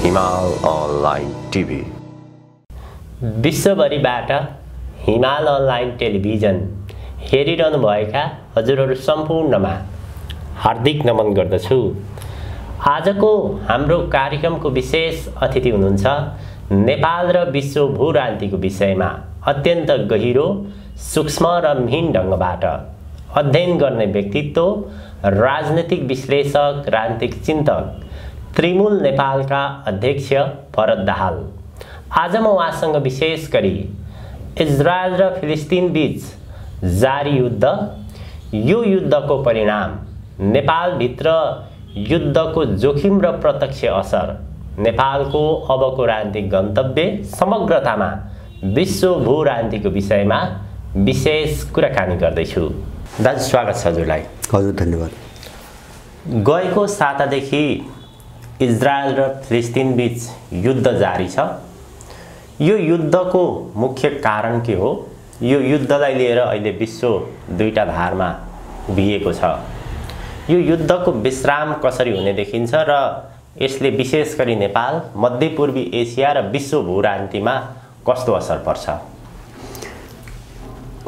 हिमाल online TV. विश्वभरिबाट हिमाल online television हेरिरहनुभएका हजुरहरू सम्पूर्णमा हार्दिक नमन गर्दछु। आजको हाम्रो कार्यक्रमको विशेष अतिथि हुनुहुन्छ नेपाल र विश्व भूराजनीतिको विषयमा अत्यन्त गहिरो, सूक्ष्म र मिहिन ढङ्गबाट अध्ययन गर्ने व्यक्तित्व, राजनीतिक विश्लेषक, राजनीतिक चिन्तक, त्रिमूल नेपालका अध्यक्ष भरत दाहाल। आज म उहाँसँग विशेष गरी इजरायल र फिलिस्तिन बीच जारी युद्ध, यो युद्धको परिणाम, नेपालभित्र युद्धको जोखिम र प्रत्यक्ष असर, नेपालको अबको राजनीतिक गन्तव्य, समग्रतामा विश्व भू राजनीतिको विषयमा विशेष कुराकानी गर्दैछु। दाजु स्वागत छ हजुरलाई। हजुर धन्यवाद। गएको सातादेखि इजरायल र फिलिस्तिन बीच युद्ध जारी छ। यो युद्धको मुख्य कारण के हो? यो युद्धलाई लिएर अहिले विश्व दुईटा धारमा उभिएको छ। यो युद्धको विश्राम कसरी हुने देखिन्छ र यसले विशेष गरी नेपाल, मध्यपूर्वी एसिया र विश्व भू राजनीतिमा कस्तो असर पर्छ?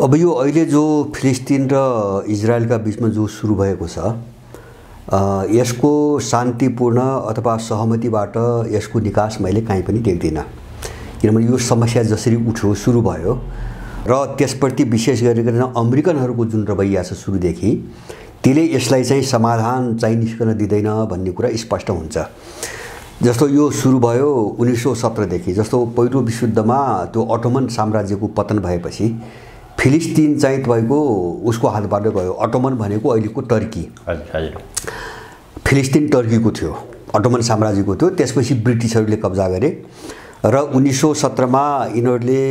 अब यो अहिले जो फिलिस्तिन र इजरायलका बीचमा जो सुरु भएको छ, यसको शान्तिपूर्ण अथवा सहमतिबाट यसको निकास मैले कहीँ पनि देख्दिनँ। किनभने यो समस्या जसरी उठ्यो, सुरु भयो र त्यसप्रति विशेष गरिकन अमेरिकनहरूको जुन रवैया छ सुरुदेखि, त्यसले यसलाई चाहिँ समाधान चाहिँ निस्कन दिँदैन भन्ने कुरा स्पष्ट हुन्छ। जस्तो यो सुरु भयो 1917 देखि, जस्तो पहिलो विश्वयुद्धमा त्यो अटोमन साम्राज्यको पतन भएपछि फिलिस्तिन चाहिँ तपाईँको उसको हातबाट गयो। अटोमन भनेको अहिलेको टर्की, फिलिस्तिन टर्कीको थियो, अटोमन साम्राज्यको थियो। त्यसपछि ब्रिटिसहरूले कब्जा गरे र 1917 मा यिनीहरूले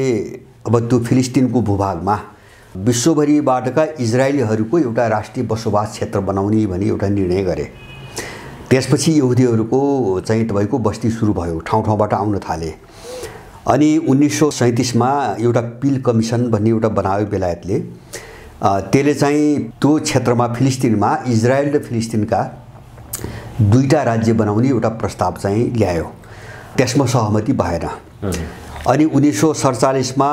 अब त्यो फिलिस्तिनको भूभागमा विश्वभरिबाटका इजरायलीहरूको एउटा राष्ट्रिय बसोबास क्षेत्र बनाउने भनी एउटा निर्णय गरे। त्यसपछि यहुदीहरूको चाहिँ तपाईँको बस्ती सुरु भयो, ठाउँ ठाउँबाट आउन थाले। अनि 1937 मा एउटा पिल कमिसन भन्ने एउटा बनायो बेलायतले। त्यसले चाहिँ त्यो क्षेत्रमा फिलिस्तिनमा इजरायल र फिलिस्तिनका दुईटा राज्य बनाउने एउटा प्रस्ताव चाहिँ ल्यायो। त्यसमा सहमति भएन। अनि 1947 मा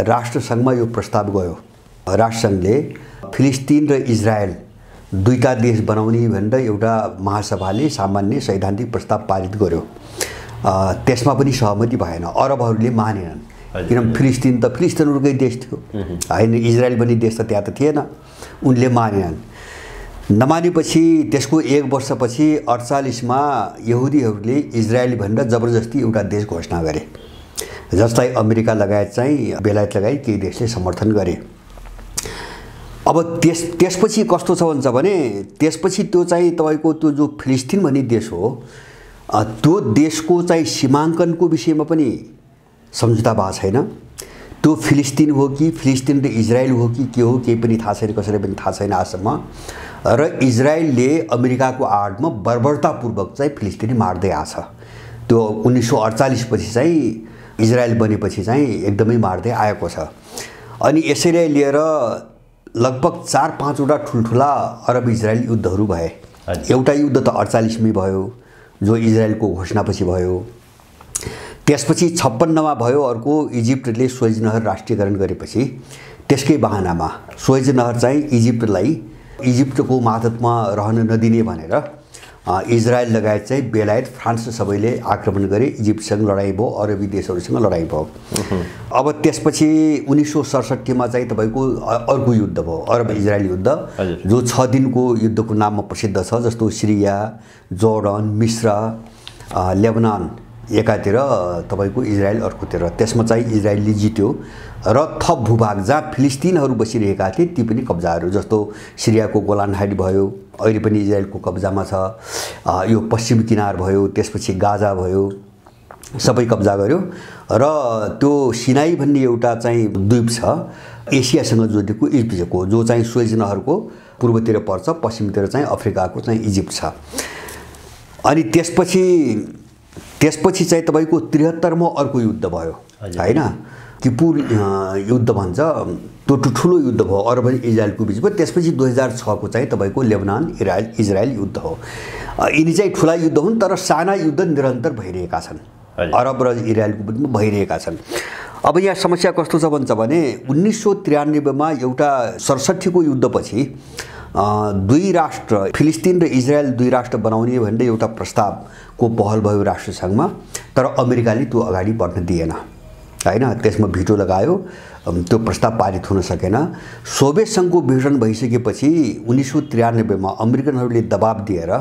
राष्ट्रसङ्घमा यो प्रस्ताव गयो। राष्ट्रसङ्घले फिलिस्तिन र इजरायल दुईटा देश बनाउने भनेर एउटा महासभाले सामान्य सैद्धान्तिक प्रस्ताव पारित गर्यो। त्यसमा पनि सहमति भएन। अरबहरूले मानेनन्, किनभने फिलिस्तिन त फिलिस्तिनहरूकै देश थियो होइन, इजरायल पनि देश त त्यहाँ त थिएन। उनले मानेनन्। नमानेपछि त्यसको एक वर्षपछि 48 मा यहुदीहरूले इजरायल भनेर जबरजस्ती एउटा देश घोषणा गरे, जसलाई अमेरिका लगायत चाहिँ बेलायत लगायत केही देशले समर्थन गरे। अब त्यसपछि कस्तो छ भन्छ भने, त्यसपछि त्यो चाहिँ तपाईँको त्यो जो फिलिस्तिन भन्ने देश हो, त्यो देशको चाहिँ सीमाङ्कनको विषयमा पनि सम्झौता भएको छैन। त्यो फिलिस्तिन हो कि फिलिस्तिन र इजरायल हो कि के हो, केही पनि थाहा छैन, कसैलाई पनि थाहा छैन आजसम्म। र इजरायलले अमेरिकाको आडमा बर्बरतापूर्वक चाहिँ फिलिस्तिनी मार्दै आछ। त्यो 1948 पछि चाहिँ इजरायल बनेपछि चाहिँ एकदमै मार्दै आएको छ। अनि यसैलाई लिएर लगभग 4-5 वटा ठुल्ठुला अरब इजरायल युद्धहरू भए। एउटा युद्ध त 48 मै भयो, जो इजरायलको घोषणापछि भयो। त्यसपछि 56 मा भयो अर्को, इजिप्टले सुएज नहर राष्ट्रियकरण गरेपछि त्यसकै बहानामा सुएज नहर चाहिँ इजिप्टको मातहतमा रहन नदिने भनेर इजरायल लगायत चाहिँ बेलायत, फ्रान्स सबैले आक्रमण गरे। इजिप्टसँग लडाइँ भयो, अरबी देशहरूसँग लडाइँ भयो। अब त्यसपछि 1967 मा चाहिँ तपाईँको अर्को युद्ध भयो, अरब इजरायल युद्ध, जो 6 दिनको युद्धको नाममा प्रसिद्ध छ। जस्तो सिरिया, जोर्डन, मिस्र, लेबनान एकातिर, तपाईँको इजरायल अर्कोतिर। त्यसमा चाहिँ इजरायलले जित्यो र थप भूभाग जहाँ फिलिस्तिनहरू बसिरहेका थिए ती पनि कब्जाहरू, जस्तो सिरियाको गोलान हाइट भयो, अहिले पनि इजरायलको कब्जामा छ। यो पश्चिम किनार भयो, त्यसपछि गाजा भयो, सबै कब्जा गर्यो। र त्यो सिनाई भन्ने एउटा चाहिँ द्वीप छ एसियासँग जोडिएको, इजिप्टको, जो चाहिँ सुएज नहरको पूर्वतिर पर्छ, पश्चिमतिर चाहिँ अफ्रिकाको चाहिँ इजिप्ट छ। अनि त्यसपछि चाहिँ तपाईँको 73 मा अर्को युद्ध भयो होइन, किपुर युद्ध भन्छ। त्यो ठुलो युद्ध भयो अरब र इजरायलको बिचमा। त्यसपछि 2006 को चाहिँ तपाईको लेबनान इजरायल युद्ध हो। यिनी चाहिँ ठुला युद्ध हुन् तर साना युद्ध निरन्तर भइरहेका छन्, अरब र इजरायलको बिचमा भइरहेका छन्। अब यहाँ समस्या कस्तो छ भन्छ भने 1993 मा एउटा 67 को युद्धपछि दुई राष्ट्र फिलिस्तिन र इजरायल दुई राष्ट्र बनाउने भनेर एउटा प्रस्तावको पहल भयो राष्ट्रसङ्घमा, तर अमेरिकाले त्यो अगाडि बढ्न दिएन हैन। त्यसमा भिटो लगायो, त्यो प्रस्ताव पारित हुन सकेन। सोभियत सङ्घको विभाजन भइसकेपछि 1993 मा अमेरिकनहरूले दबाब दिएर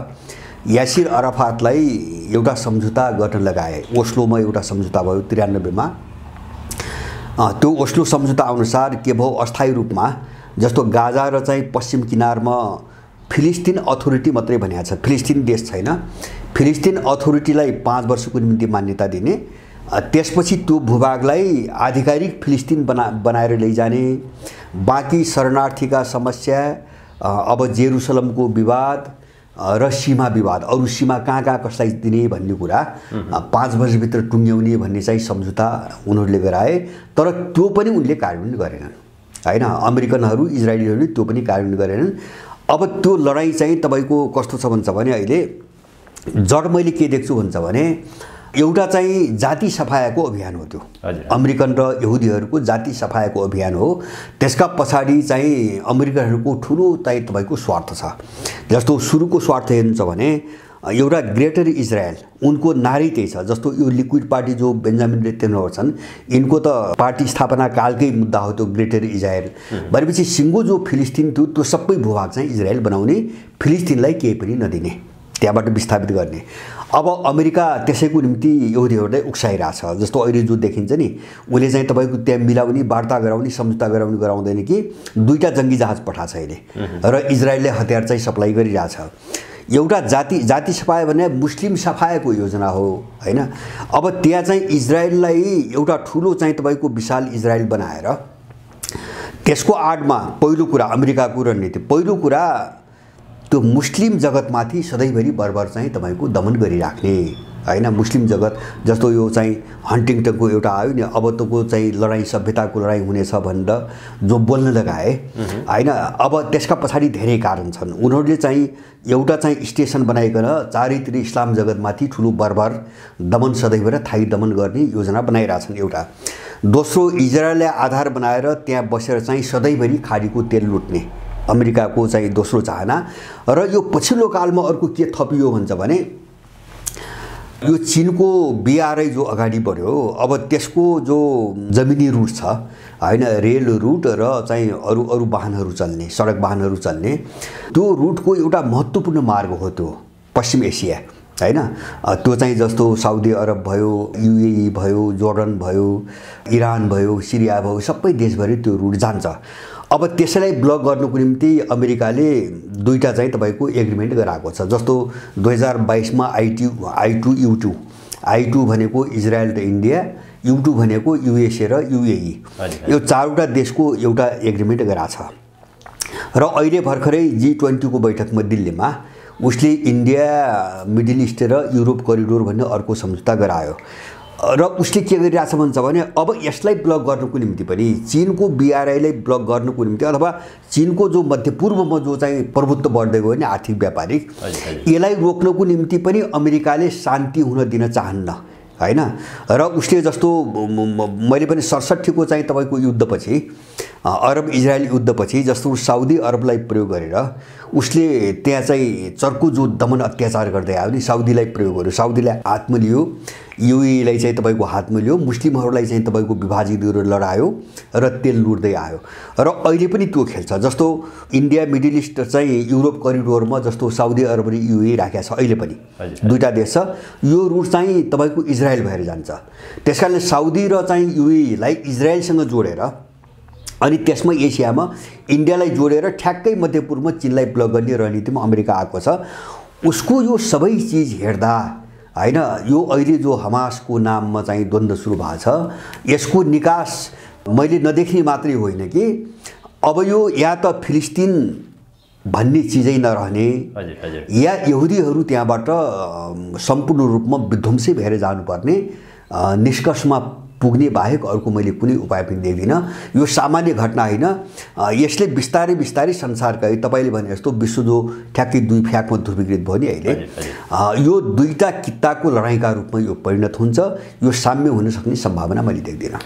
यासिर अराफातलाई एउटा सम्झौता गर्न लगाए। ओस्लोमा एउटा सम्झौता भयो 93 मा। त्यो ओस्लो सम्झौता अनुसार के भयो, अस्थायी रूपमा जस्तो गाजा र चाहिँ पश्चिम किनारमा फिलिस्तिन अथोरिटी मात्रै भनिएको छ, फिलिस्तिन देश छैन। फिलिस्तिन अथोरिटीलाई 5 वर्षको निम्ति मान्यता दिने, त्यसपछि त्यो भूभागलाई आधिकारिक फिलिस्तिन बनाएर लैजाने, बाँकी शरणार्थीका समस्या, अब जेरुसलमको विवाद र सीमा विवाद, अरू सीमा कहाँ कसलाई दिने भन्ने कुरा 5 वर्षभित्र टुङ्ग्याउने भन्ने चाहिँ सम्झौता उनीहरूले गराए। तर त्यो पनि उनले कार्यान्वयन गरेनन् हैन। अमेरिकनहरू इजरायलीहरूले त्यो पनि कार्यान्वयन गरेनन्। अब त्यो लडाईँ चाहिँ तपाईको कस्तो छ भन्छ भने अहिले जड मैले के देख्छु भन्छ भने एउटा चाहिँ जाति सफायाको अभियान हो त्यो। अमेरिकन र यहुदीहरूको जाति सफायाको अभियान हो। त्यसका पछाडि चाहिँ अमेरिकनहरूको ठुलो चाहिँ तपाईको स्वार्थ छ। जस्तो सुरुको स्वार्थ हेर्नुहुन्छ भने एउटा ग्रेटर इजरायल, उनको नारै त्यही छ। जस्तो यो लिक्विड पार्टी जो बेन्जामिन नेतन्याहु छन्, यिनको त पार्टी स्थापना कालकै मुद्दा हो त्यो ग्रेटर इजरायल भनेपछि सिङ्गो जो फिलिस्तिन थियो त्यो सबै भूभाग चाहिँ इजरायल बनाउने, फिलिस्तिनलाई केही पनि नदिने, त्यहाँबाट विस्थापित गर्ने। अब अमेरिका त्यसैको निम्ति यहुदीहरूलाई उक्साइरहेछ। जस्तो अहिले जो देखिन्छ नि, उसले चाहिँ तपाईको त्यहाँ मिलाउने, वार्ता गराउने, सम्झौता गराउँदैन कि दुईटा जङ्गी जहाज पठाएको छ अहिले र इजरायलले हतियार चाहिँ सप्लाई गरिरहेछ। एउटा जाति सफाया भने मुस्लिम सफायाको योजना हो हैन। अब त्यहाँ चाहिँ इजरायललाई एउटा ठुलो चाहिँ तपाईको विशाल इजरायल बनाएर त्यसको आडमा पहिलो कुरा अमेरिकाको रणनीति, पहिलो कुरा त्यो मुस्लिम जगतमाथि सधैँभरि बर्बर चाहिँ तपाईको दमन गरिराख्ने हैन। मुस्लिम जगत जस्तो यो चाहिँ हन्टिङटनको एउटा आयो नि, अब तको चाहिँ लडाईँ सभ्यताको लडाईँ हुनेछ भनेर जो बोल्न लगाए हैन। अब त्यसका पछाडि धेरै कारण छन्। उनीहरूले चाहिँ एउटा चाहिँ स्टेसन बनाइकन चारैतिर इस्लाम जगतमाथि ठुलो बर्बर दमन सधैँभरि थाई दमन गर्ने योजना बनाइरहेछन् एउटा। दोस्रो, इजरायललाई आधार बनाएर त्यहाँ बसेर चाहिँ सधैँभरि खाडीको तेल लुट्ने अमेरिकाको चाहिँ दोस्रो चाहना। र यो पछिल्लो कालमा अर्को के थपियो भन्छ भने यो चीनको बीआरआई जो अगाडि बढ्यो, अब त्यसको जो जमिनी रुट छ हैन, रेल रुट र चाहिँ अरू वाहनहरू चल्ने, सडक वाहनहरू चल्ने, त्यो रुटको एउटा महत्त्वपूर्ण मार्ग हो त्यो पश्चिम एसिया हैन। त्यो चाहिँ जस्तो साउदी अरब भयो, युएई भयो, जोर्डन भयो, इरान भयो, सिरिया भयो, सबै देशभरि त्यो रुट जान्छ। अब त्यसैलाई ब्लक गर्नको निम्ति अमेरिकाले दुईटा चाहिँ तपाईको एग्रिमेन्ट गराएको छ। जस्तो 2022 मा I2 भनेको इजरायल र इन्डिया, U2 भनेको युएसए र युएई, यो चारवटा देशको एउटा एग्रिमेन्ट गराछ। र अहिले भर्खरै G20 को बैठकमा दिल्लीमा उसले इन्डिया, मिडल इस्ट र युरोप करिडोर भन्ने अर्को सम्झौता गरायो। र उसले के गरिरहेछ भन्छ भने अब यसलाई ब्लक गर्नको निम्ति पनि चीनको बीआरआईलाई ब्लक गर्नको निम्ति अथवा चीनको जो मध्यपूर्वमा जो चाहिँ प्रभुत्व बढ्दै गयो नि आर्थिक व्यापारिक, यसलाई रोक्नको निम्ति पनि अमेरिकाले शान्ति हुन दिन चाहन्न हैन। र उसले जस्तो मैले पनि 67 को चाहिँ तपाईको युद्धपछि, अरब इजरायल युद्धपछि जस्तो साउदी अरबलाई प्रयोग गरेर उसले त्यहाँ चाहिँ चर्को जो दमन अत्याचार गर्दै आयो नि, साउदीलाई प्रयोग गर्यो। साउदीलाई हातमा लियो, युएईलाई चाहिँ तपाईको हातमा लियो, मुस्लिमहरूलाई चाहिँ तपाईको विभाजित गरेर लडायो र तेल लुट्दै आयो। र अहिले पनि त्यो खेल्छ। जस्तो इन्डिया, मिडल इस्ट चाहिँ युरोप करिडोरमा जस्तो साउदी अरब र युएई राखेको छ अहिले पनि, दुईटा देश छ। यो रुट चाहिँ तपाईको इजरायल भएर जान्छ। त्यसकारणले साउदी र चाहिँ युएईलाई इजरायलसँग जोडेर अनि त्यसमा एसियामा इन्डियालाई जोडेर ठ्याक्कै मध्यपूर्वमा चीनलाई ब्लक गर्ने रणनीतिमा अमेरिका आएको छ। उसको यो सबै चिज हेर्दा हैन, यो अहिले जो हमासको नाममा चाहिँ द्वन्द्व सुरु भएको छ, यसको निकास मैले नदेख्ने मात्रै होइन कि अब यो या त फिलिस्तिन भन्ने चिजै नरहने, या यहुदीहरू त्यहाँबाट सम्पूर्ण रूपमा विध्वंसी भएर जानुपर्ने निष्कर्षमा पुग्ने बाहेक अर्को मैले कुनै उपाय पनि देख्दिनँ। यो सामान्य घटना होइन, यसले बिस्तारै बिस्तारै संसारका तपाईँले भने जस्तो विश्व जो ठ्याक्कै दुई फ्याकमा ध्रुवीकृत भयो नि अहिले, यो दुईटा कित्ताको लडाइँका रूपमा यो परिणत हुन्छ। यो साम्य हुन सक्ने सम्भावना मैले देख्दिनँ।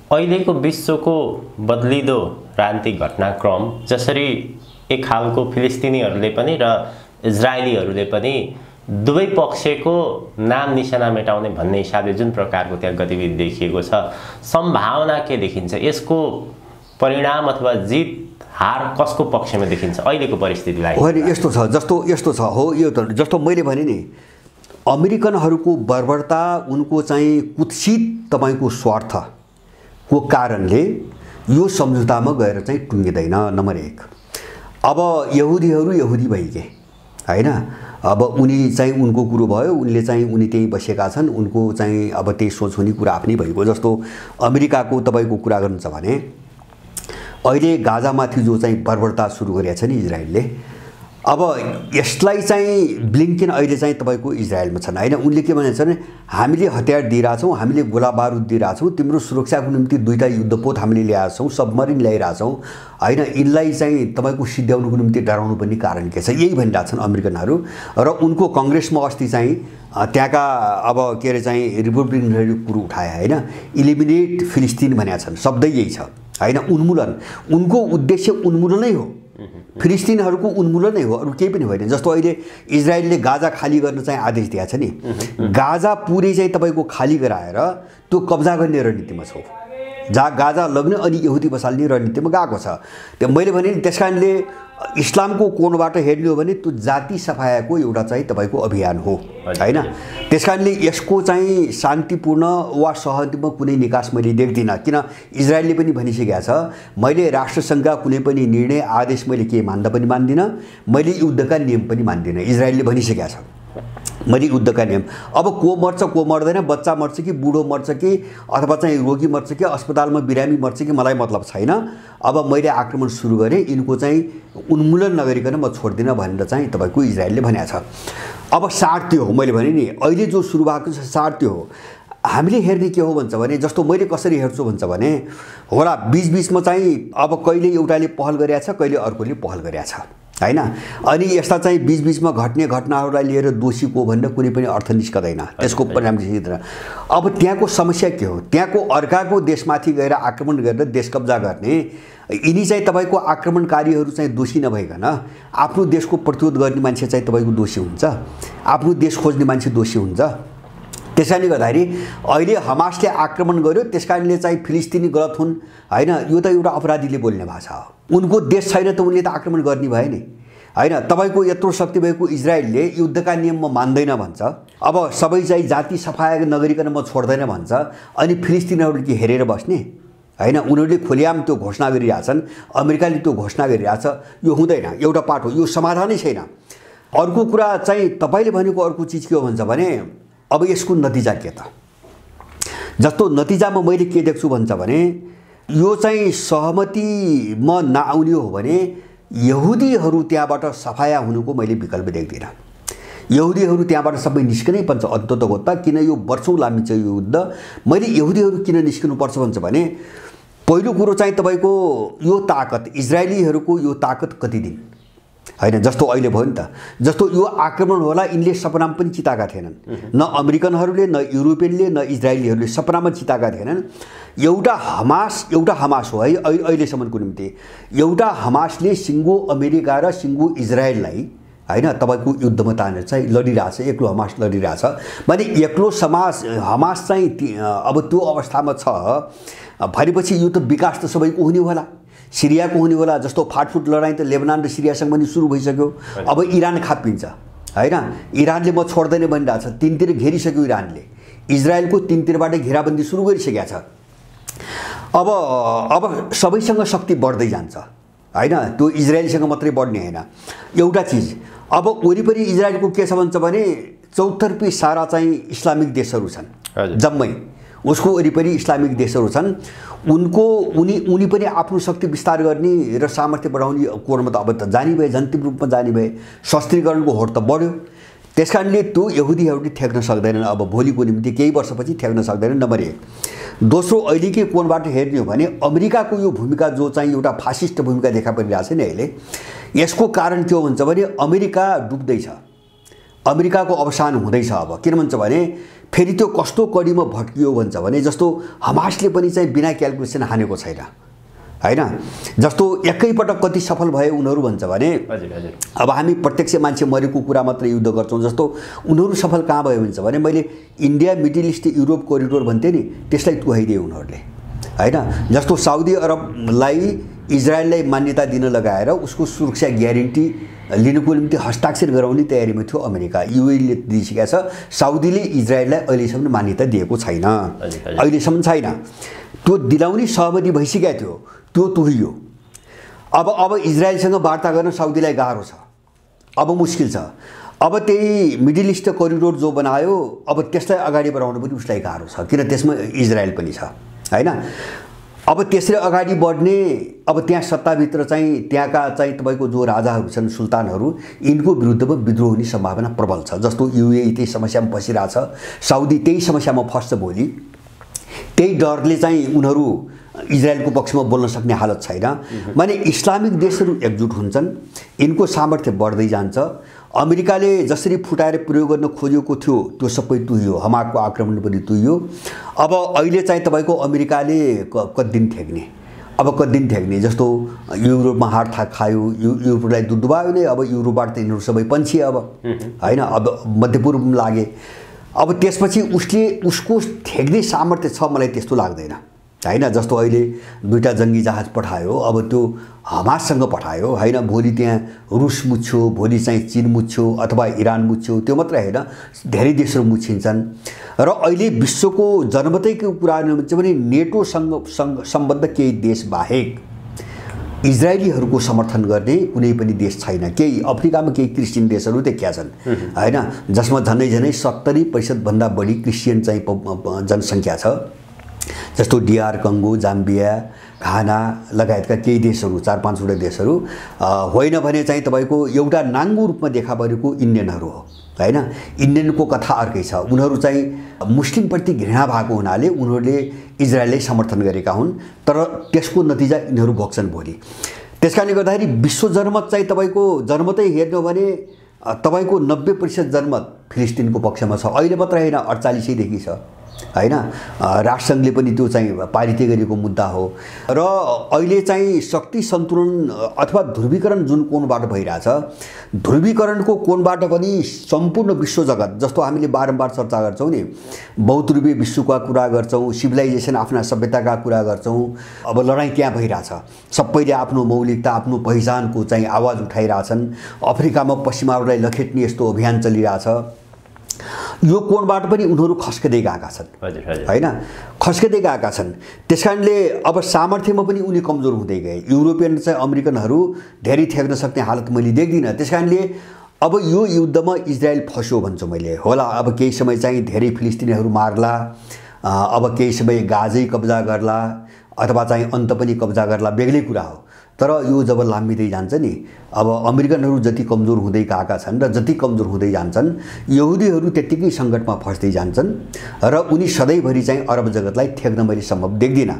अहिलेको विश्वको बदलिदो राजनीतिक घटनाक्रम जसरी एक खालको फिलिस्तिनीहरूले पनि र इजरायलीहरूले पनि दुवै पक्षको नाम निशाना मेटाउने भन्ने हिसाबले जुन प्रकारको त्यहाँ गतिविधि देखिएको छ, सम्भावना के देखिन्छ? यसको परिणाम अथवा जित हार कसको पक्षमा देखिन्छ अहिलेको परिस्थितिलाई? होइन, यस्तो छ हो, यो त जस्तो मैले भने नि, अमेरिकनहरूको बर्बरता, उनको चाहिँ कुत्सित तपाईँको स्वार्थको कारणले यो सम्झौतामा गएर चाहिँ टुङ्गिँदैन। नम्बर 1, अब यहुदीहरू यहुदी भइगे होइन, अब उनी चाहिँ उनको कुरो भयो, उनी त्यही बसेका छन्, उनको चाहिँ अब त्यही सोच हुने कुरा आफ्नै भएको। जस्तो अमेरिकाको तपाईँको कुरा गर्नु छ भने अहिले गाजामाथि जो चाहिँ बर्बरता सुरु गरेका छ नि इजरायलले, अब यसलाई चाहिँ ब्लिङ्केन अहिले चाहिँ तपाईँको इजरायलमा छन् होइन। उनले के भनेको छ भने हामीले हतियार दिइरहेछौँ, हामीले गोला बारुद दिइरहेछौँ, तिम्रो सुरक्षाको निम्ति 2टा युद्धपोत हामीले ल्याएका छौँ, सबमरिन ल्याइरहेछौँ होइन, यिनलाई चाहिँ तपाईँको सिद्ध्याउनुको निम्ति डराउनु पर्ने कारण के छ, यही भनिरहेछन् अमेरिकनहरू। र उनको कङ्ग्रेसमा अस्ति चाहिँ त्यहाँका अब के अरे चाहिँ रिपब्लिकनहरूले कुरो उठाए होइन, इलिमिनेट फिलिस्तिन भनेका छन्, शब्दै यही छ होइन, उन्मूलन। उनको उद्देश्य उन्मूलनै हो, फिलिस्तिनहरूको उन्मूलनै हो, अरू केही पनि होइन। जस्तो अहिले इजरायलले गाजा खाली गर्न चाहिँ आदेश दिएको छ नि, गाजा पुरै चाहिँ तपाईँको खाली गराएर त्यो कब्जा गर्ने रणनीतिमा छौ, जहाँ गाजा लग्ने अनि यहुदी बसाल्ने रणनीतिमा गएको छ। त्यो मैले भने नि, त्यस कारणले इस्लामको कोणबाट हेर्ने हो भने त्यो जाति सफायाको एउटा चाहिँ तपाईँको अभियान हो होइन। त्यस कारणले यसको चाहिँ शान्तिपूर्ण वा सहमतिमा कुनै निकास मैले देख्दिनँ। किन इजरायलले पनि भनिसकेको छ, मैले राष्ट्रसङ्घका कुनै पनि निर्णय आदेश मैले के मान्दा पनि मान्दिनँ, मैले युद्धका नियम पनि मान्दिनँ। इजरायलले भनिसकेको छ मैले युद्धका नियम। अब को मर्छ को मर्दैन, बच्चा मर्छ कि बुढो मर्छ कि अथवा चाहिँ रोगी मर्छ कि अस्पतालमा बिरामी मर्छ कि मलाई मतलब छैन। अब मैले आक्रमण सुरु गरेँ, यिनको चाहिँ उन्मूलन नगरिकन म छोड्दिनँ भनेर चाहिँ तपाईँको इजरायलले भनेको छ। अब सार त्यो हो, मैले भने नि अहिले जो सुरु भएको छ सार त्यो हो। हामीले हेर्ने के हो भन्छ भने, जस्तो मैले कसरी हेर्छु भन्छ भने, होला बिचबिचमा चाहिँ अब कहिले एउटाले पहल गरेको छ, कहिले अर्कोले पहल गरेको छ होइन। अनि यस्ता चाहिँ बिचबिचमा घट्ने घटनाहरूलाई लिएर दोषी को भनेर कुनै पनि अर्थ निस्कदैन, त्यसको परिणाम निस्किँदैन। अब त्यहाँको समस्या के हो, त्यहाँको अर्काको देशमाथि गएर आक्रमण गरेर देश कब्जा गर्ने यिनी चाहिँ तपाईँको आक्रमणकारीहरू चाहिँ दोषी नभइकन आफ्नो देशको प्रतिरोध गर्ने मान्छे चाहिँ तपाईँको दोषी हुन्छ, आफ्नो देश खोज्ने मान्छे दोषी हुन्छ। त्यसैले गर्दाखेरि अहिले हमासले आक्रमण गर्यो, त्यस कारणले चाहिँ फिलिस्तिनी गलत हुन् होइन, यो त एउटा अपराधीले बोल्ने भाषा हो। उनको देश छैन त उनले त आक्रमण गर्ने भए नि होइन। तपाईँको यत्रो शक्ति भएको इजरायलले युद्धका नियम म मान्दैन भन्छ, अब सबै चाहिँ जाति सफाया नगरिकन म छोड्दैन भन्छ, अनि फिलिस्तिनीहरूले के हेरेर बस्ने होइन। उनीहरूले खुल्याम त्यो घोषणा गरिरहेछन्, अमेरिकाले त्यो घोषणा गरिरहेछ, यो हुँदैन, एउटा पाठ हो, यो समाधानै छैन। अर्को कुरा चाहिँ तपाईँले भनेको अर्को चिज के हो भन्छ भने, अब यसको नतिजा के त? जस्तो नतिजामा मैले के देख्छु भन्छ भने, यो चाहिँ सहमतिमा नआउने हो भने यहुदीहरू त्यहाँबाट सफाया हुनुको मैले विकल्प देख्दिनँ। यहुदीहरू त्यहाँबाट सबै निस्किनै पर्छ अन्ततोगत्ता, किन यो वर्षौँ लामिन्छ यो युद्ध। मैले यहुदीहरू किन निस्किनुपर्छ भन्छ भने, पहिलो कुरो चाहिँ तपाईँको यो ताकत, इजरायलीहरूको यो ताकत कति दिन होइन। जस्तो अहिले भयो नि त, जस्तो यो आक्रमण होला यिनले सपनामा पनि चिताएका थिएनन्, न अमेरिकनहरूले न युरोपियनले न इजरायलीहरूले सपनामा चिताएका थिएनन्। एउटा हमास हो है अहिलेसम्मको निम्ति, एउटा हमासले सिङ्गो अमेरिका र सिङ्गो इजरायललाई होइन तपाईँको युद्धमा तानेर चाहिँ लडिरहेछ, एक्लो हमास लडिरहेछ भने एक्लो हमास चाहिँ अब त्यो अवस्थामा छ भनेपछि यो त विकास त सबैको हुने होला, सिरियाको हुने होला। जस्तो फाटफुट लडाइँ त लेबनान र सिरियासँग पनि सुरु भइसक्यो, अब इरान खाप्पिन्छ होइन। इरानले म छोड्दैन भनिरहेछ, तिनतिर घेरिसक्यो इरानले, इजरायलको तिनतिरबाट घेराबन्दी सुरु गरिसकेको छ। अब सबैसँग शक्ति बढ्दै जान्छ होइन, त्यो इजरायलसँग मात्रै बढ्ने होइन। एउटा चिज अब वरिपरि इजरायलको के छ भन्छ भने, चौतर्फी सारा चाहिँ इस्लामिक देशहरू छन्, जम्मै उसको वरिपरि इस्लामिक देशहरू छन्। उनी पनि आफ्नो शक्ति विस्तार गर्ने र सामर्थ्य बढाउने कोरमा त अब त जाने भए, जन्तिम रूपमा जाने भए, शस्त्रीकरणको होड त बढ्यो। त्यसकारणले त्यो यहुदीहरूले ठेक्न सक्दैनन्। अब भोलिको निम्ति केही वर्षपछि ठेक्न सक्दैनन्, नम्बर 1। दोस्रो, अहिलेकै कोणबाट हेर्ने हो भने अमेरिकाको यो भूमिका जो चाहिँ एउटा फासिस्ट भूमिका देखा परिरहेको छ नि अहिले, यसको कारण के हो भन्छ भने अमेरिका डुब्दैछ, अमेरिकाको अवसान हुँदैछ। अब किन भन्छ भने फेरि त्यो कस्तो कडीमा भट्कियो भन्छ भने जस्तो हमासले पनि चाहिँ बिना क्यालकुलेसन हानेको छैन हैन। जस्तो एकैपटक कति सफल भए उनीहरू भन्छ भने अब हामी प्रत्यक्ष मान्छे मरेको कुरा मात्र युद्ध गर्छौँ। जस्तो उनीहरू सफल कहाँ भयो भन्छ भने मैले India middle east Europe corridor भन्थे नि, त्यसलाई तुहाइदिए उनीहरूले हैन। जस्तो साउदी अरबलाई इजरायललाई मान्यता दिन लगाएर उसको सुरक्षा ग्यारेन्टी लिनुको निम्ति हस्ताक्षर गराउने तयारीमा थियो अमेरिका। युएले दिइसकेको छ, साउदीले इजरायललाई अहिलेसम्म मान्यता दिएको छैन, अहिलेसम्म छैन। त्यो दिलाउने सहमति भइसकेको थियो, त्यो तुहियो। अब इजरायलसँग वार्ता गर्न साउदीलाई गाह्रो छ, अब मुस्किल छ। अब त्यही मिडल इस्ट कोरिडोर जो बनायो, अब त्यसलाई अगाडि बढाउनु पनि उसलाई गाह्रो छ, किन त्यसमा इजरायल पनि छ हैन। अब त्यसरी अगाडि बढ्ने, अब त्यहाँ सत्ताभित्र चाहिँ त्यहाँका चाहिँ तपाईँको जो राजाहरू छन्, सुल्तानहरू, यिनको विरुद्धमा विद्रोह हुने सम्भावना प्रबल छ। जस्तो युएई त्यही समस्यामा फसिरहेछ, साउदी त्यही समस्यामा फस्छ भोलि। त्यही डरले चाहिँ उनीहरू इजरायलको पक्षमा बोल्न सक्ने हालत छैन। माने इस्लामिक देशहरू एकजुट हुन्छन्, यिनको सामर्थ्य बढ्दै जान्छ। अमेरिकाले जसरी फुटाएर प्रयोग गर्न खोजेको थियो त्यो सबै तुहियो, हमासको आक्रमण पनि तुहियो। अब अहिले चाहिँ तपाईँको अमेरिकाले कति दिन ठेक्ने, अब कति दिन ठेक्ने। जस्तो युरोपमा हार खायो, युरोपलाई डुबायो नै, अब युरोपबाट त यिनीहरू सबै पन्छिए अब हैन। अब मध्यपूर्वमा लागे, अब त्यसपछि उसको ठेक्ने सामर्थ्य छ मलाई त्यस्तो लाग्दैन हैन। जस्तो अहिले 2टा जङ्गी जहाज पठायो, अब त्यो हमाससँग पठायो हैन। भोलि त्यहाँ रुस मुच्छ्यो, भोलि चाहिँ चीन मुच्छ्यो अथवा इरान मुच्छ्यो, त्यो मात्र हैन, धेरै देशहरू मुच्छिन्छन्। र अहिले विश्वको जनमतैको कुरा भन्छ भने नेटोसँग सम्बद्ध केही देश बाहेक इजरायलीहरूको समर्थन गर्ने कुनै पनि देश छैन। केही अफ्रिकामा केही क्रिस्चियन देशहरू देखिया छन् हैन, जसमा झन्डै 70% भन्दा बढी क्रिस्चियन चाहिँ जनसङ्ख्या छ। जस्तो डीआर कङ्गो, जाम्बिया, घाना लगायतका केही देशहरू, 4-5वटा देशहरू होइन भने चाहिँ तपाईँको एउटा नाङ्गो रूपमा देखा परेको इन्डियनहरू हो हैन। इन्डियनको कथा अर्कै छ, उनीहरू चाहिँ मुस्लिमप्रति घृणा भएको हुनाले उनीहरूले इजरायललाई समर्थन गरेका हुन्, तर त्यसको नतिजा यिनीहरू भोग्छन् भोलि। त्यसकारणले गर्दाखेरि विश्व जनमत चाहिँ तपाईँको जनमतै हेर्नु हो भने तपाईँको 90% जनमत फिलिस्तिनको पक्षमा छ। अहिले मात्र होइन, 48 देखि छ हैन। राष्ट्रसङ्घले पनि त्यो चाहिँ पारित गरेको मुद्दा हो। र अहिले चाहिँ शक्ति सन्तुलन अथवा ध्रुवीकरण जुन कोणबाट भइरहेछ, ध्रुवीकरणको कोणबाट पनि सम्पूर्ण विश्व जगत, जस्तो हामीले बारम्बार चर्चा गर्छौँ नि, बहुध्रुवीय विश्वका कुरा गर्छौँ, सिभिलाइजेसन आफ्ना सभ्यताका कुरा गर्छौँ। अब लडाइँ त्यहाँ भइरहेछ, सबैले आफ्नो मौलिकता, आफ्नो पहिचानको चाहिँ आवाज उठाइरहेछन्। अफ्रिकामा पश्चिमाहरूलाई लखेट्ने यस्तो अभियान चलिरहेछ। यो कोणबाट पनि उनीहरू खस्कदै गएका छन् हैन, खस्कदै गएका छन्। त्यसकारणले अब सामर्थ्यमा पनि उनी कमजोर हुँदै गए। युरोपियन चाहिँ अमेरिकनहरू धेरै ठेक्न सक्ने हालत मैले देख्दिनँ। त्यसकारणले अब यो युद्धमा इजरायल फस्यो भन्छु मैले, होला अब केही समय चाहिँ धेरै फिलिस्तिनीहरू मार्ला, अब केही समय गाजै कब्जा गर्ला अथवा चाहिँ अन्त पनि कब्जा गर्ला, बेग्लै कुरा हो। तर यो जब लाम्बिँदै जान्छ नि, अब अमेरिकनहरू जति कमजोर हुँदै गएका छन् र जति कमजोर हुँदै जान्छन्, यहुदीहरू त्यत्तिकै सङ्कटमा फस्दै जान्छन् र उनी सधैँभरि चाहिँ अरब जगतलाई ठेक्न मैले सम्भव देख्दिनँ।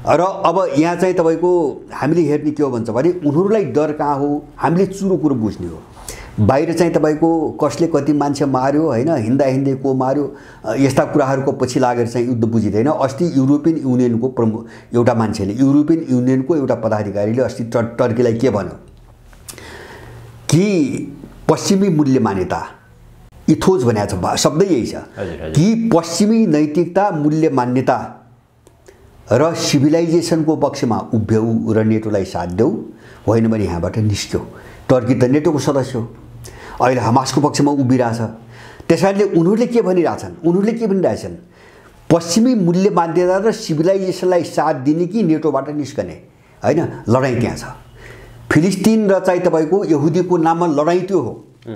र अब यहाँ चाहिँ तपाईँको हामीले हेर्ने के हो भन्छ भने उनीहरूलाई डर कहाँ हो, हामीले चुरो कुरो बुझ्ने हो। बाहिर चाहिँ तपाईँको कसले कति मान्छे मार्यो हैन, हिँड्दै को मार्यो, यस्ता कुराहरूको पछि लागेर चाहिँ युद्ध बुझिँदैन। अस्ति युरोपियन युनियनको एउटा मान्छेले, युरोपियन युनियनको एउटा पदाधिकारीले अस्ति टर्कीलाई के भन्यो कि पश्चिमी मूल्य मान्यता, इथोज भनेको छ, शब्दै यही छ कि पश्चिमी नैतिकता, मूल्य मान्यता र सिभिलाइजेसनको पक्षमा उभ्यौ र नेटोलाई साथ देऊ, होइन भने यहाँबाट निस्क्यो। टर्की त नेटोको सदस्य हो, अहिले हमासको पक्षमा उभिरहेछ। त्यसैले उनीहरूले के भनिरहेछन्, पश्चिमी मूल्य मान्यता र सिभिलाइजेसनलाई साथ दिने कि नेटोबाट निस्कने हैन। लडाइँ त्यहाँ छ, फिलिस्तिन र चाहिँ तपाईँको यहुदीको नाममा लडाइँ त्यो हो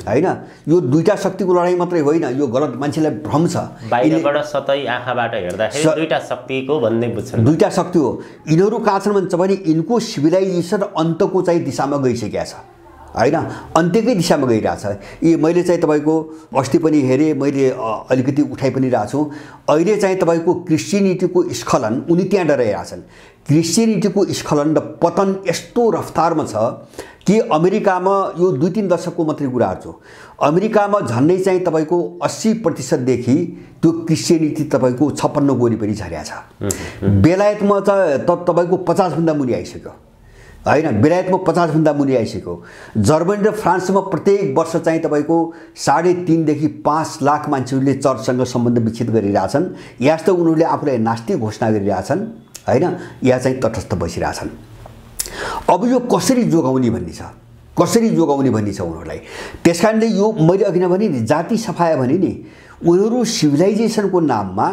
हैन। यो दुईटा शक्तिको लडाइँ मात्रै होइन, यो गलत मान्छेलाई भ्रम छ। बाहिरबाट सतै आँखाबाट हेर्दाखेरि दुईटा शक्तिको भन्ने बुझ्छन्, दुईटा शक्ति हो। यिनीहरू कहाँ छन् भन्छ भने यिनको सिभिलाइजेसन अन्तको चाहिँ दिशामा गइसकेका छ हैन, अन्त्यकै दिशामा गइरहेछ। मैले चाहिँ तपाईँको अस्ति पनि हेरेँ, मैले अलिकति उठाइ पनि रहेको छु। अहिले चाहिँ तपाईँको क्रिस्चियनिटीको स्खलन उनी त्यहाँ डराइरहेछन्। क्रिस्चियनिटीको स्खलन र पतन यस्तो रफ्तारमा छ कि अमेरिकामा यो 2-3 दशकको मात्रै कुराहरू छु, अमेरिकामा झन्डै चाहिँ तपाईँको 80%देखि त्यो क्रिस्चियनिटी तपाईँको 56 को वरिपरि झरेको छ। बेलायतमा त तपाईँको 50 भन्दा मुनि आइसक्यो हैन, बेलायतमा 50 भन्दा मुनि आइसक्यो। जर्मनी र फ्रान्समा प्रत्येक वर्ष चाहिँ तपाईँको 3.5 देखि 5 लाख मान्छेहरूले चर्चसँग सम्बन्ध विकसित गरिरहेछन्। या त उनीहरूले आफूलाई नास्तिक घोषणा गरिरहेछन् हैन, या चाहिँ तटस्थ बसिरहेछन्। अब यो कसरी जोगाउने भन्ने छ, कसरी जोगाउने भन्ने छ उनीहरूलाई। त्यसकारणले यो मैले अघि नै भने नि, जाति सफाया भने नि, उनीहरू सिभिलाइजेसनको नाममा